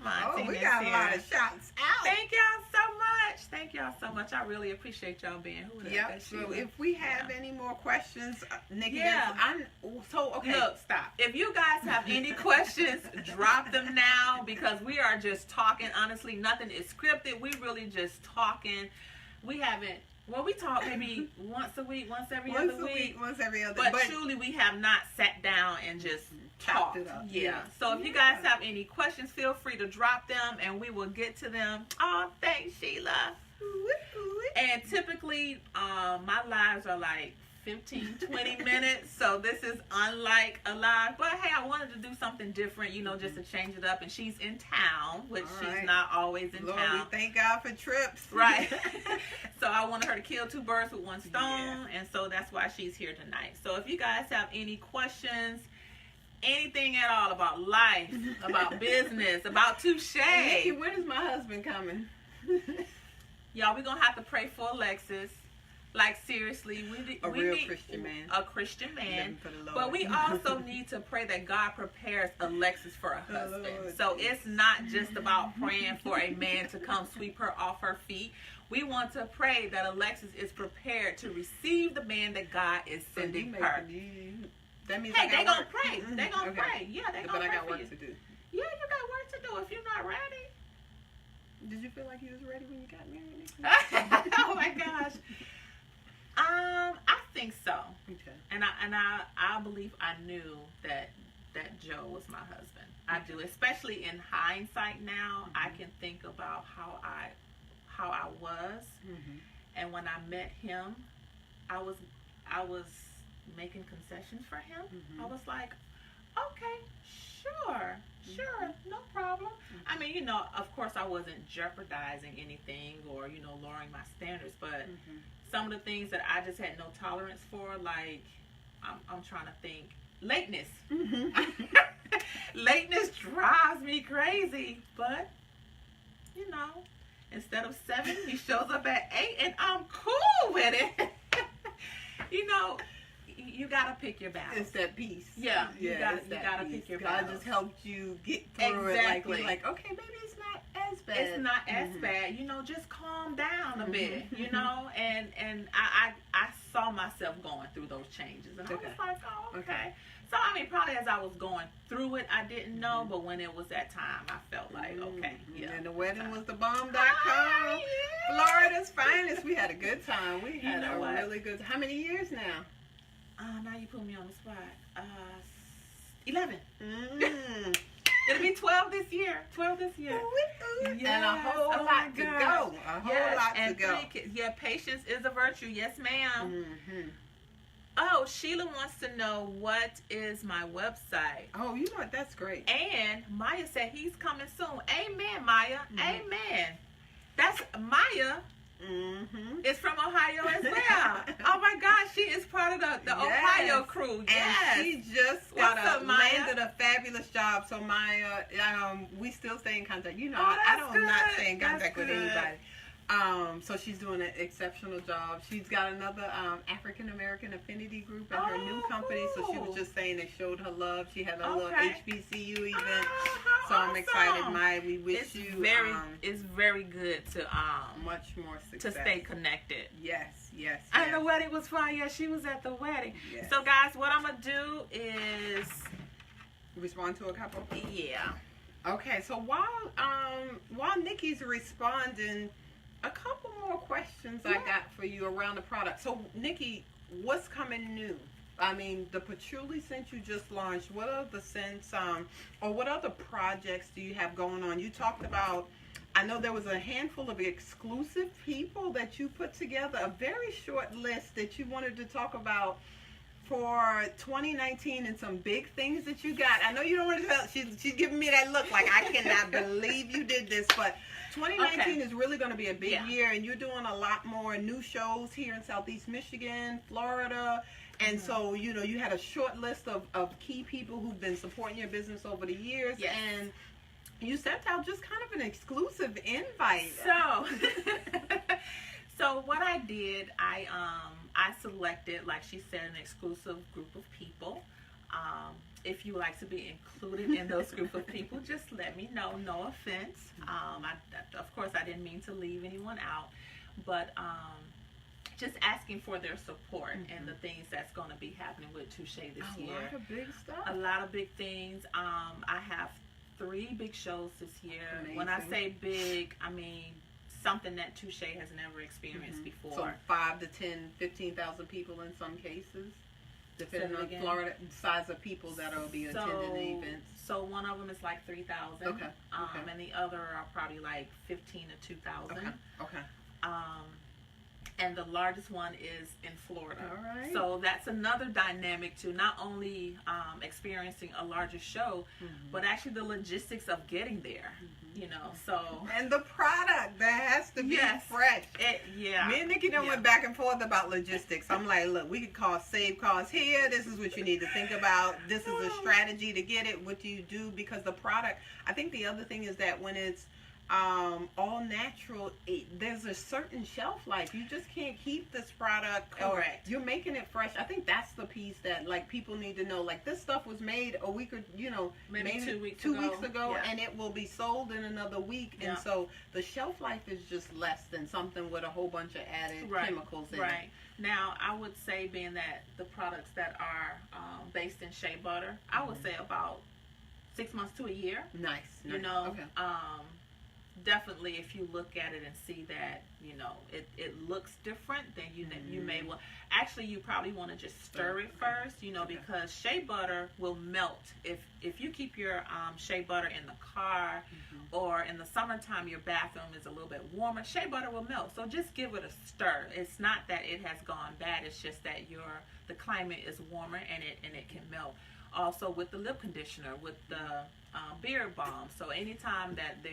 We got a lot of shouts out. Thank y'all so much. Thank y'all so much. I really appreciate y'all being here. So if we have any more questions, Nikki, okay. Look, stop. If you guys have any questions, drop them now because we are just talking. Honestly, nothing is scripted. We really just talking. We talk maybe once a week, once every other week. But truly, we have not sat down and just talked it up. Yeah. So if you guys have any questions, feel free to drop them and we will get to them. Oh, thanks, Sheila. And typically, my lives are like 15, 20 minutes. So this is unlike a live. But hey, I wanted to do something different, just to change it up. And she's in town, which she's not always in town. We thank God for trips. Right. So I wanted her to kill two birds with one stone. And so that's why she's here tonight. So if you guys have any questions, anything at all about life, about business, about TooShea. Nikki, when is my husband coming? Y'all, we're going to have to pray for Alexis. Like, seriously, we need Christian man. A Christian man. But we also need to pray that God prepares Alexis for a husband. So it's not just about praying for a man to come sweep her off her feet. We want to pray that Alexis is prepared to receive the man that God is sending her. That means hey, they gonna pray. They gonna pray. Yeah, they gonna pray. But I got work to do. Yeah, you got work to do if you're not ready. Did you feel like you was ready when you got married? Oh my gosh. I think so. Okay. And I believe I knew that Joe was my husband. I do, especially in hindsight now. Mm-hmm. I can think about how I was, mm-hmm. and when I met him, I was making concessions for him. Mm-hmm. I was like, okay, sure, no problem. Mm-hmm. I mean, of course I wasn't jeopardizing anything or, lowering my standards, but mm-hmm. some of the things that I just had no tolerance for, like, I'm trying to think, lateness. Mm-hmm. Lateness drives me crazy, but, instead of 7, he shows up at 8, and I'm cool with it. You gotta pick your battles. It's that peace. Yeah, you gotta pick your battles. God just helped you get through it. Like, okay, maybe it's not as bad. It's not as bad. Just calm down a bit. And I saw myself going through those changes, and I was like, oh, okay. So I mean, probably as I was going through it, I didn't know, but when it was that time, I felt like, okay, yeah. And the wedding was the bomb.com. Florida's finest. We had a good time. We had a really good. How many years now? Now you put me on the spot. 11. It'll be 12 this year. 12 this year. Yes. And a whole lot to go. A whole lot to go. 3 kids. Yeah, patience is a virtue. Yes, ma'am. Mm-hmm. Oh, Sheila wants to know, what is my website? Oh, you know what? That's great. And Maya said he's coming soon. Amen, Maya. Mm-hmm. Amen. That's Maya. Mm-hmm. It's from Ohio as well. Oh my gosh, she is part of the Ohio crew. Yes. And she just landed a fabulous job. So Maya, we still stay in contact. I don't not stay in contact with anybody. So she's doing an exceptional job. She's got another African American affinity group at her new company. Cool. So she was just saying they showed her love. She had a little HBCU event. So I'm excited, Maya. We wish you it's very good to much more success. To stay connected. Yes. And the wedding was fun. Yeah, she was at the wedding. Yes. So guys, what I'm gonna do is respond to a couple. Yeah. Okay. So while Nikki's responding, a couple more questions I got for you around the product. So, Nikki, what's coming new? I mean, the patchouli scent you just launched, what other scents, or what other projects do you have going on? You talked about, I know there was a handful of exclusive people that you put together, a very short list that you wanted to talk about for 2019 and some big things that you got. I know you don't want to tell, she's giving me that look like I cannot believe you did this, but 2019 is really going to be a big year, and you're doing a lot more new shows here in Southeast Michigan, Florida, and so, you had a short list of key people who've been supporting your business over the years, and you sent out just kind of an exclusive invite. So what I did, I selected, like she said, an exclusive group of people. If you would like to be included in those group of people, just let me know. No offense. Of course, I didn't mean to leave anyone out, but just asking for their support and the things that's going to be happening with TooShea this year. A lot of big stuff. A lot of big things. I have 3 big shows this year. Amazing. When I say big, I mean something that TooShea has never experienced before. So 5 to 10, 15,000 people in some cases, depending on Florida, size of people that will be attending the events. So one of them is like 3,000. Okay. And the other are probably like 15 to 2,000. Okay. And the largest one is in Florida. All right. So that's another dynamic to not only experiencing a larger show, but actually the logistics of getting there. So. And the product that has to be fresh. Me and Nikki went back and forth about logistics. I'm like, look, we could save costs here. This is what you need to think about. This is a strategy to get it. What do you do? Because the product, I think the other thing is that when it's all natural, there's a certain shelf life. You just can't keep this product. Correct. Or you're making it fresh. I think that's the piece that like people need to know. Like this stuff was made a week or maybe 2 weeks ago, yeah. and it will be sold in another week. Yeah. And so the shelf life is just less than something with a whole bunch of added chemicals in it. Right. Now, I would say, being that the products that are based in shea butter, I would say about 6 months to a year. Nice. You know, okay. Definitely, if you look at it and see that, you know, it looks different, then you may well. Actually, you probably want to just stir it first, you know, because shea butter will melt. If you keep your shea butter in the car or in the summertime, your bathroom is a little bit warmer, shea butter will melt. So just give it a stir. It's not that it has gone bad. It's just that the climate is warmer and it can melt. Also with the lip conditioner, with the beard balm. So anytime that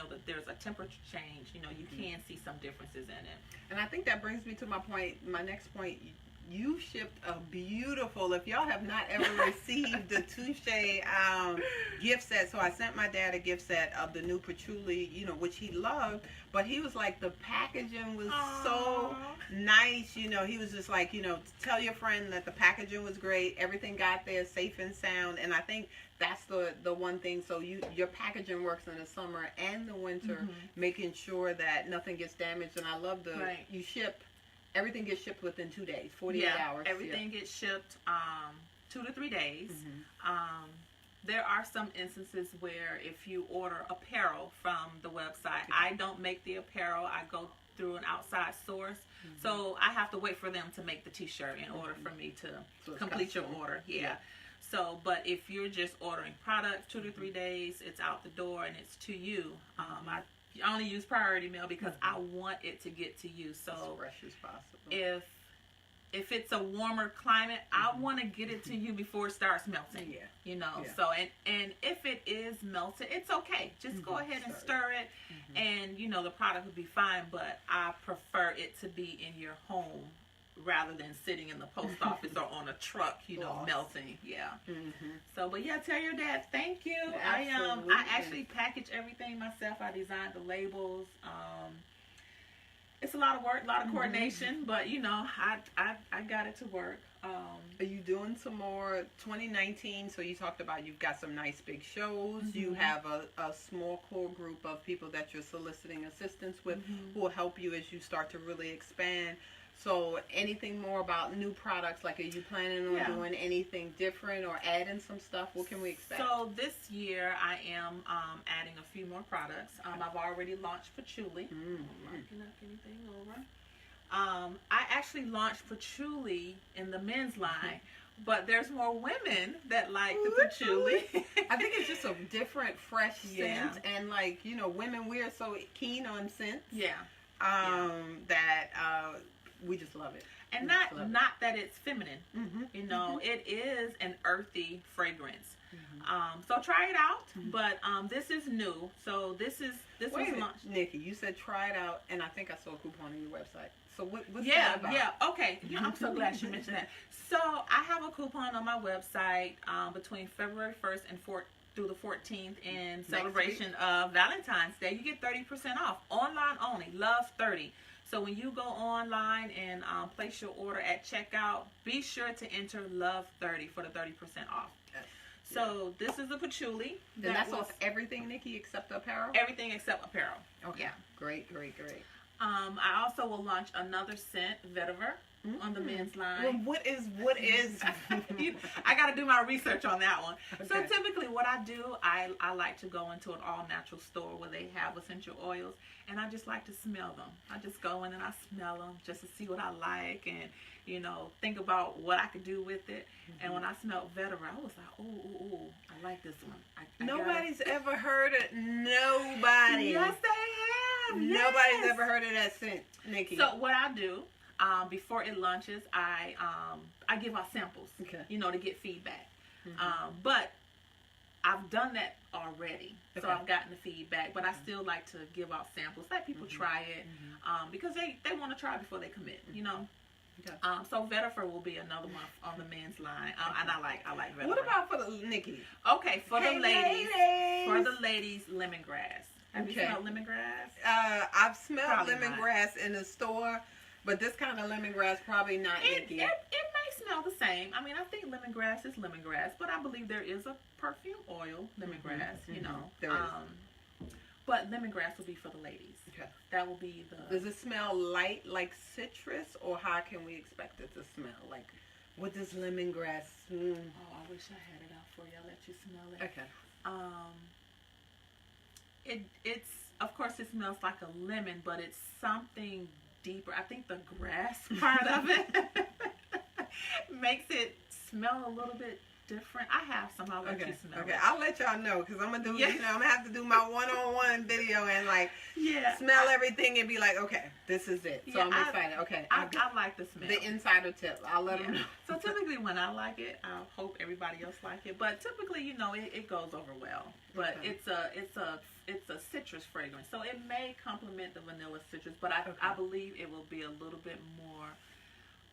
that there's a temperature change, you know, you can see some differences in it. And I think that brings me to my next point. You shipped a beautiful, if y'all have not ever received the TooShea gift set. So I sent my dad a gift set of the new patchouli, you know, which he loved. But he was like, the packaging was so nice. You know, he was just like, you know, tell your friend that the packaging was great. Everything got there safe and sound. And I think that's the one thing. So your packaging works in the summer and the winter, making sure that nothing gets damaged. And I love you ship. Everything gets shipped within 2 days, 48 hours. Everything gets shipped 2 to 3 days. There are some instances where if you order apparel from the website, I don't make the apparel. I go through an outside source. So I have to wait for them to make the t-shirt in order for me to complete your order. Yeah. So, but if you're just ordering products, 2 to 3 days, it's out the door and it's to you. I only use priority mail because I want it to get to you. So as fresh as possible. If it's a warmer climate, I want to get it to you before it starts melting. Yeah. You know. Yeah. So and if it is melted, it's okay. Just go ahead and stir it, and you know the product will be fine. But I prefer it to be in your home rather than sitting in the post office or on a truck, you know, melting. Yeah. So, but yeah, tell your dad thank you. Absolutely. I actually package everything myself. I designed the labels. It's a lot of work, a lot of coordination, but you know, I got it to work. Are you doing some more 2019? So you talked about you've got some nice big shows. You have a small core group of people that you're soliciting assistance with who will help you as you start to really expand. So anything more about new products? Like, are you planning on doing anything different or adding some stuff? What can we expect? So this year I am adding a few more products. I've already launched patchouli. I'm marking up anything over. I actually launched patchouli in the men's line. But there's more women that like the patchouli. I think it's just a different, fresh scent. And like, you know, women, we're so keen on scents. That we just love it. And not that it's feminine. You know, it is an earthy fragrance. So try it out. But this is new. So this was launched. Nikki, you said try it out, and I think I saw a coupon on your website. So what's that about? Yeah, okay. I'm so glad you mentioned that. So I have a coupon on my website between February 1st and through the 14th in celebration of Valentine's Day. You get 30% off. Online only. Love 30. So when you go online and place your order at checkout, be sure to enter Love 30 for the 30% off. Yes. So this is a patchouli. And that's off everything, Nikki, except apparel? Everything except apparel. Okay. Yeah. Great. I also will launch another scent, vetiver, on the men's line. Well, what is? I got to do my research on that one. Okay. So typically what I do, I like to go into an all-natural store where they have essential oils, and I just like to smell them. I just go in and I smell them just to see what I like and, you know, think about what I could do with it. And when I smelled vetiver, I was like, ooh, I like this one. Nobody's ever heard it. Nobody. Yes, they have. Nobody's ever heard of that scent, Nikki. So what I do, before it launches, I give out samples, you know, to get feedback. But I've done that already, so I've gotten the feedback. But I still like to give out samples, let people try it, because they want to try before they commit, you know. So vetiver will be another one on the men's line, and I like vetiver. What about for the Nikki? Okay, for the ladies, lemongrass. Have you smelled lemongrass? I've smelled Probably lemongrass in the store, but this kind of lemongrass probably not. It may smell the same. I mean, I think lemongrass is lemongrass, but I believe there is a perfume oil lemongrass. You know, there is. But lemongrass will be for the ladies. Okay. That will be the. Does it smell light like citrus, or how can we expect it to smell? Like, what does lemongrass? Oh, I wish I had it out for you. I'll let you smell it. Okay. It's of course it smells like a lemon, but it's something deeper. I think the grass part of it makes it smell a little bit different. I have some. I'll let you smell it. I'll let y'all know because I'm gonna do. You know, I'm gonna have to do my one-on-one video and like smell everything and be like, okay, this is it. So I'm excited. Okay, I like the smell. The insider tip. I'll let them know. So typically when I like it, I hope everybody else like it. But typically, you know, it goes over well. But it's a citrus fragrance, so it may complement the vanilla citrus. But I believe it will be a little bit more.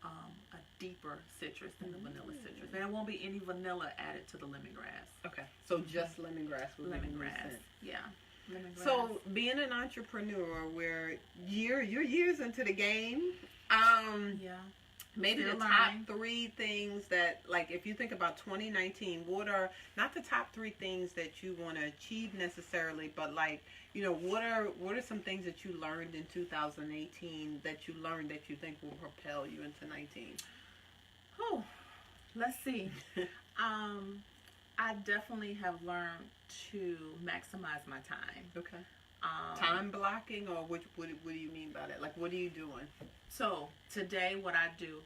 A deeper citrus than the vanilla citrus. There won't be any vanilla added to the lemongrass. Okay. So just lemongrass will be lemongrass. Yeah. Lemongrass. So being an entrepreneur where you're years into the game, maybe Still the top 3 things that, like, if you think about 2019, what are not the top 3 things that you want to achieve necessarily, but like, you know, what are some things that you learned in 2018 that you think will propel you into 19? Oh, let's see. I definitely have learned to maximize my time. Okay. Time blocking, or what do you mean by that? Like, what are you doing? So today, what I do,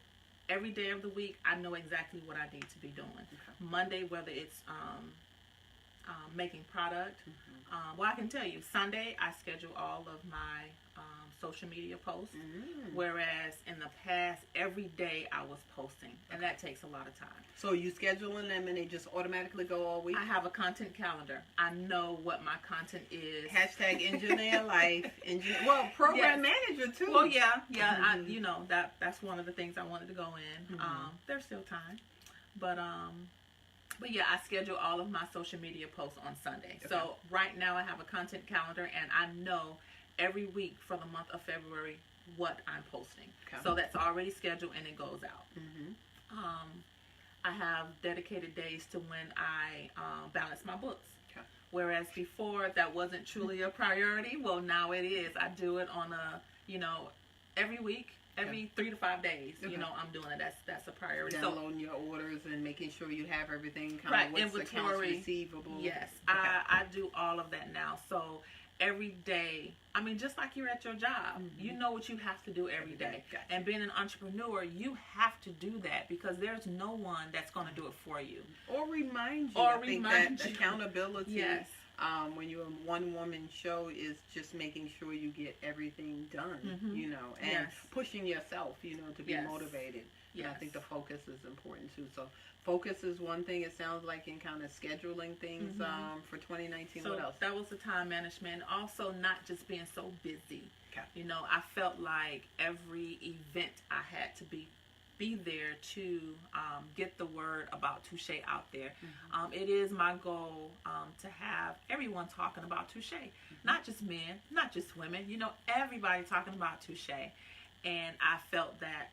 every day of the week, I know exactly what I need to be doing. Okay. Monday, whether it's making product. Well, I can tell you, Sunday, I schedule all of my social media posts, whereas in the past, every day I was posting, and that takes a lot of time. So you scheduling them and they just automatically go all week? I have a content calendar. I know what my content is. Hashtag engineer life. Well, program manager too. Well, yeah. You know, that's one of the things I wanted to go in. There's still time, but yeah, I schedule all of my social media posts on Sunday. Okay. So right now I have a content calendar, and I know every week for the month of February what I'm posting. Okay. So that's already scheduled and it goes out. I have dedicated days to when I balance my books. Okay. Whereas before that wasn't truly a priority. Well, now it is. I do it on every week. Every 3 to 5 days, you know, I'm doing it. That's a priority. Downloading your orders and making sure you have everything kind of what's inventory, accounts receivable. Yes, okay. I do all of that now. So every day, I mean, just like you're at your job, you know what you have to do every day. Gotcha. And being an entrepreneur, you have to do that because there's no one that's going to do it for you or remind you. I think that accountability. Yes. When you're a one-woman show is just making sure you get everything done, you know, and pushing yourself, you know, to be motivated. Yes. And I think the focus is important too. So focus is one thing, it sounds like, in kind of scheduling things for 2019. So what else? That was the time management. Also, not just being so busy. Okay. You know, I felt like every event I had to be there to get the word about TooShea out there. It is my goal to have everyone talking about TooShea. Not just men, not just women, you know, everybody talking about TooShea. And I felt that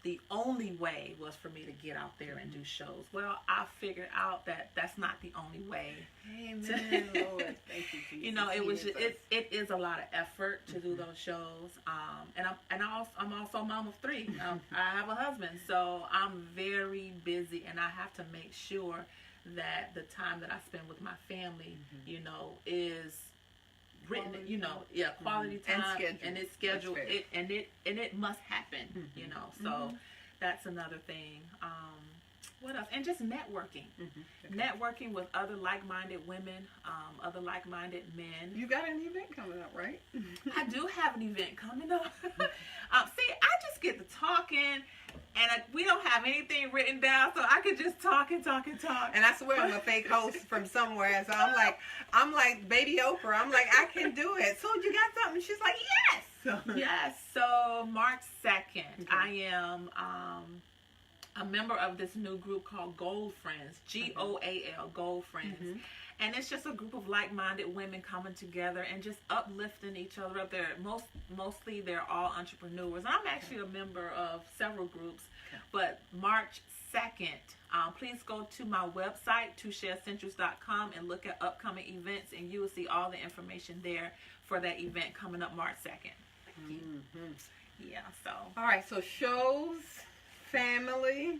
the only way was for me to get out there and do shows. Well, I figured out that that's not the only way. Amen, Lord. Thank you, Jesus. You know, it is a lot of effort to do those shows. I'm also mom of 3. I have a husband, so I'm very busy, and I have to make sure that the time that I spend with my family, you know, is written, quality, you know, quality time, and it's scheduled, and it must happen, you know. So that's another thing. What else? And just networking. Networking with other like-minded women, other like-minded men. You got an event coming up, right? I do have an event coming up. See, I just get to talking, and we don't have anything written down, so I could just talk and talk and talk. And I swear I'm a fake host from somewhere, so I'm like Baby Oprah. I'm like, I can do it. So you got something? She's like, yes. Yes. So March 2nd, I am a member of this new group called Gold Friends, GOAL, Gold Friends. Mm-hmm. And it's just a group of like-minded women coming together and just uplifting each other up there. Mostly they're all entrepreneurs. I'm actually a member of several groups, but March 2nd, please go to my website, TooSheaEssentials.com, and look at upcoming events, and you will see all the information there for that event coming up March 2nd. Mm-hmm. Yeah, so. All right, so shows, family,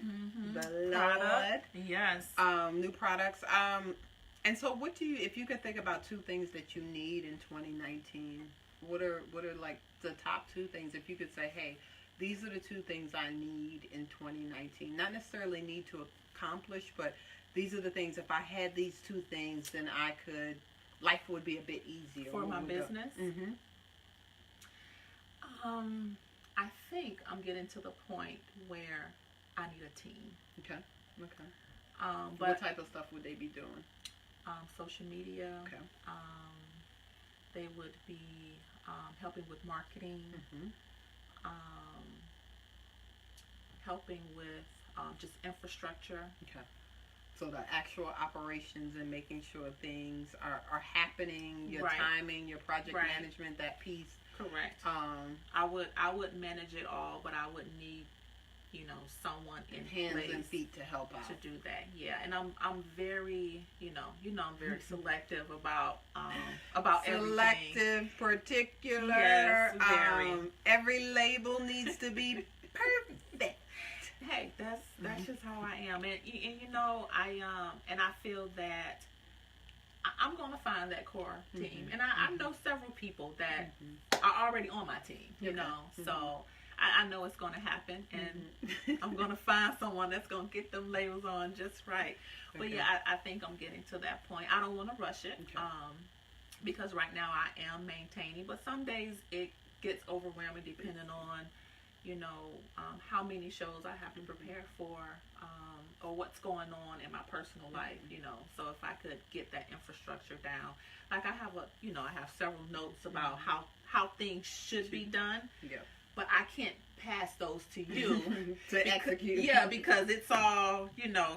blood. Yes. New products. And so what do you, if you could think about 2 things that you need in 2019, what are like the top 2 things, if you could say, hey, these are the 2 things I need in 2019. Not necessarily need to accomplish, but these are the things, if I had these 2 things, then life would be a bit easier. For my business? Mm-hmm. I think I'm getting to the point where I need a team. Okay. But what type of stuff would they be doing? Social media. Okay. They would be helping with marketing. Mm-hmm. Helping with just infrastructure. Okay. So the actual operations and making sure things are happening, your timing, your project management, that piece. Correct. I would manage it all, but I would need, someone in hands place and feet to help out to do that. Yeah, and I'm very, I'm very selective about everything. Selective, particular. Yes, very. Every label needs to be perfect. Hey, that's just how I am, and I feel that I'm gonna find that core team, and I know several people that are already on my team, so I know it's gonna happen, and I'm gonna find someone that's gonna get them labels on just right. But yeah, I think I'm getting to that point. I don't want to rush it, because right now I am maintaining, but some days it gets overwhelming depending on how many shows I have to prepare for, or what's going on in my personal life, so if I could get that infrastructure down, like I have several notes about how things should be done, but I can't pass those to you to execute. Yeah, because it's all,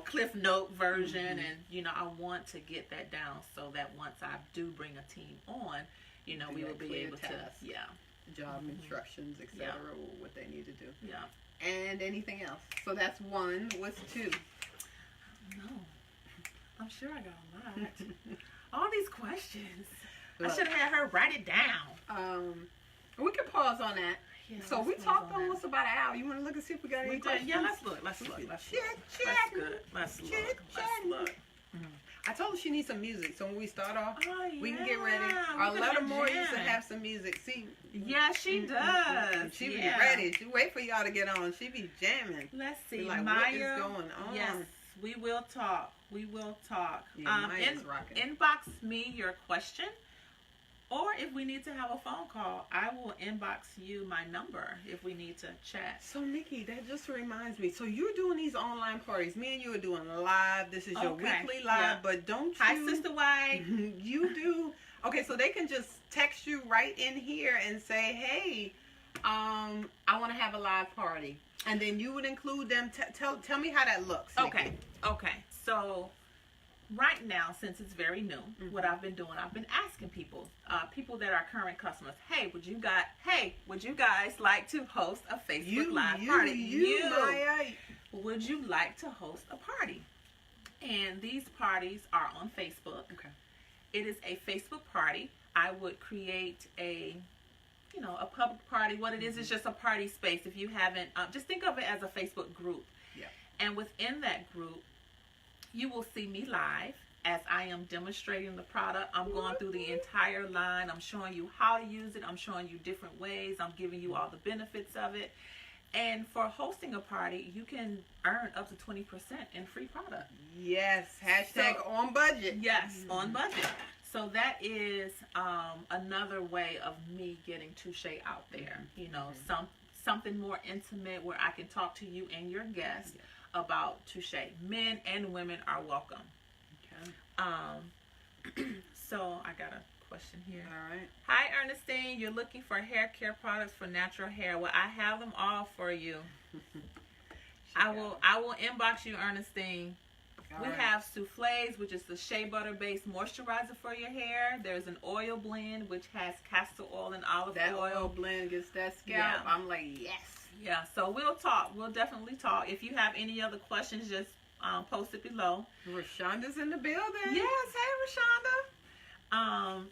Cliff Note version, and, I want to get that down so that once I do bring a team on, we will be able to, job instructions, etc., what they need to do. Yeah. And anything else? So that's 1. What's 2? No. I'm sure I got a lot. All these questions. Look, I should have had her write it down. We can pause on that. Yeah, so we talked almost about an hour. You want to look and see if we got any questions? Yeah, let's look. Let's look. Let's look. I told her she needs some music, so when we start off, we can get ready. We Our can letter jam. more used to have some music. See? Yeah, she does. She be ready. She wait for y'all to get on. She be jamming. Let's see. Like, Maya, what is going on? Yes, we will talk. Yeah, Maya's rocking. Inbox me your question. Or if we need to have a phone call, I will inbox you my number if we need to chat. So, Nikki, that just reminds me. So, you're doing these online parties. Me and you are doing live. This is your weekly live. But don't you... Hi, Sister White. You do... Okay, so they can just text you right in here and say, hey, I want to have a live party. And then you would include them. Tell me how that looks, Nikki. Okay. So... Right now, since it's very new, what I've been doing, I've been asking people that are current customers, hey, would you guys like to host a Facebook Live party? Maya. Would you like to host a party? And these parties are on Facebook. Okay. It is a Facebook party. I would create a public party. What it is just a party space. If you haven't, just think of it as a Facebook group. Yeah. And within that group, you will see me live as I am demonstrating the product. I'm going through the entire line. I'm showing you how to use it. I'm showing you different ways. I'm giving you all the benefits of it. And for hosting a party, you can earn up to 20% in free product. Yes. Hashtag on budget. Yes, on budget. So that is another way of me getting TooShea out there. Something more intimate where I can talk to you and your guests about TooShea. Men and women are welcome. Okay. So I got a question here. All right. Hi, Ernestine. You're looking for hair care products for natural hair. Well, I have them all for you. I will inbox you, Ernestine. We have souffles, which is the shea butter based moisturizer for your hair. There's an oil blend which has castor oil and olive oil. That oil blend gets that scalp. Yeah. I'm like, yes. Yeah, so we'll talk. We'll definitely talk. If you have any other questions, just post it below. Rashonda's in the building. Yes, hey Rashonda.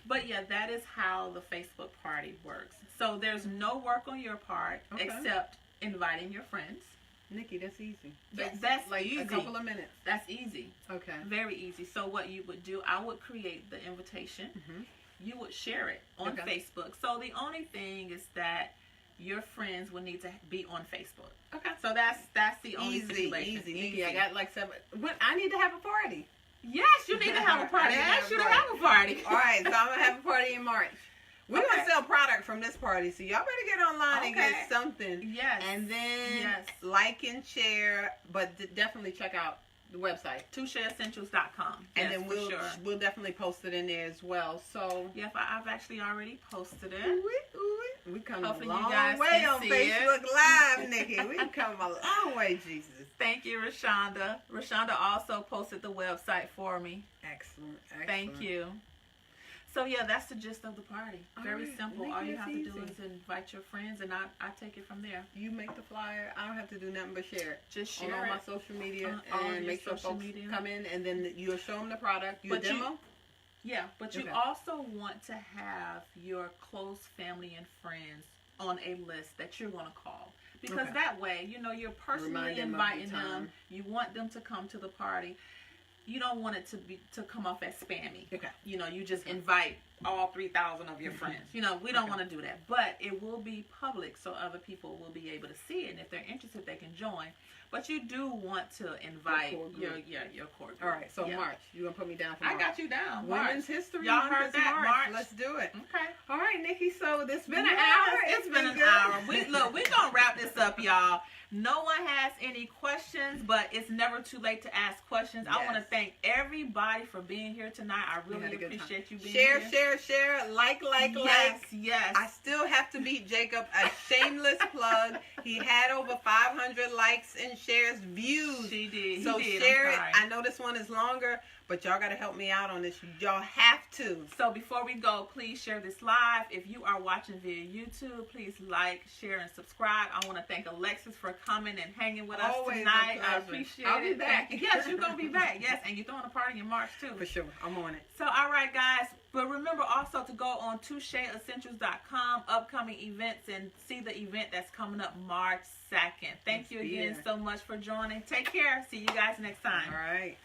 But yeah, that is how the Facebook party works. So there's no work on your part except inviting your friends. Nikki, that's easy. That's like easy. A couple of minutes. That's easy. Okay. Very easy. So what you would do, I would create the invitation. Mm-hmm. You would share it on Facebook. So the only thing is that your friends will need to be on Facebook. Okay. So that's the only situation. Easy. Nikki, I got like 7. I need to have a party. Yes, you need to have a party. I asked you to have a party. All right, so I'm going to have a party in March. We're going to sell product from this party, so y'all better get online and get something. Yes. And then like and share, but definitely check out the website. TooSheaEssentials.com. And then we'll definitely post it in there as well. So yeah, I've actually already posted it. We come a long way on Facebook Live, Nikki. We come a long way, Jesus. Thank you, Rashonda. Rashonda also posted the website for me. Excellent. Thank you. So yeah, that's the gist of the party. Very simple. All you have to do is invite your friends, and I take it from there. You make the flyer. I don't have to do nothing but share it. Just share on all it. my social media, and make sure folks come in, and then you'll show them the product. You demo. But you also want to have your close family and friends on a list that you're going to call. Because that way, you're personally inviting them. You want them to come to the party. You don't want it to come off as spammy. Okay. You just invite all 3,000 of your friends. We don't want to do that. But it will be public, so other people will be able to see it. And if they're interested, they can join. But you do want to invite your core group. All right, so March. You're going to put me down for March. I got you down. Women's History Y'all heard that? March. Let's do it. Okay. All right, Nikki, so it's been an hour. It's been an hour. We're going to wrap this up, y'all. No one has any questions, but it's never too late to ask questions. Yes. I want to thank everybody for being here tonight. I really appreciate you being here. Share. Like. Yes. I still have to beat Jacob. A shameless plug. He had over 500 likes and shares, views. He did. So share it. I know this one is longer, but y'all got to help me out on this. Y'all have to. So before we go, please share this live. If you are watching via YouTube, please like, share, and subscribe. I want to thank Alexis for coming and hanging with us tonight. I appreciate it. I'll be back. Yes, you're going to be back. Yes, and you're throwing a party in March, too. For sure. I'm on it. So, all right, guys. But remember also to go on TooSheaEssentials.com, upcoming events, and see the event that's coming up March 2nd. Thank you again so much for joining. Take care. See you guys next time. All right.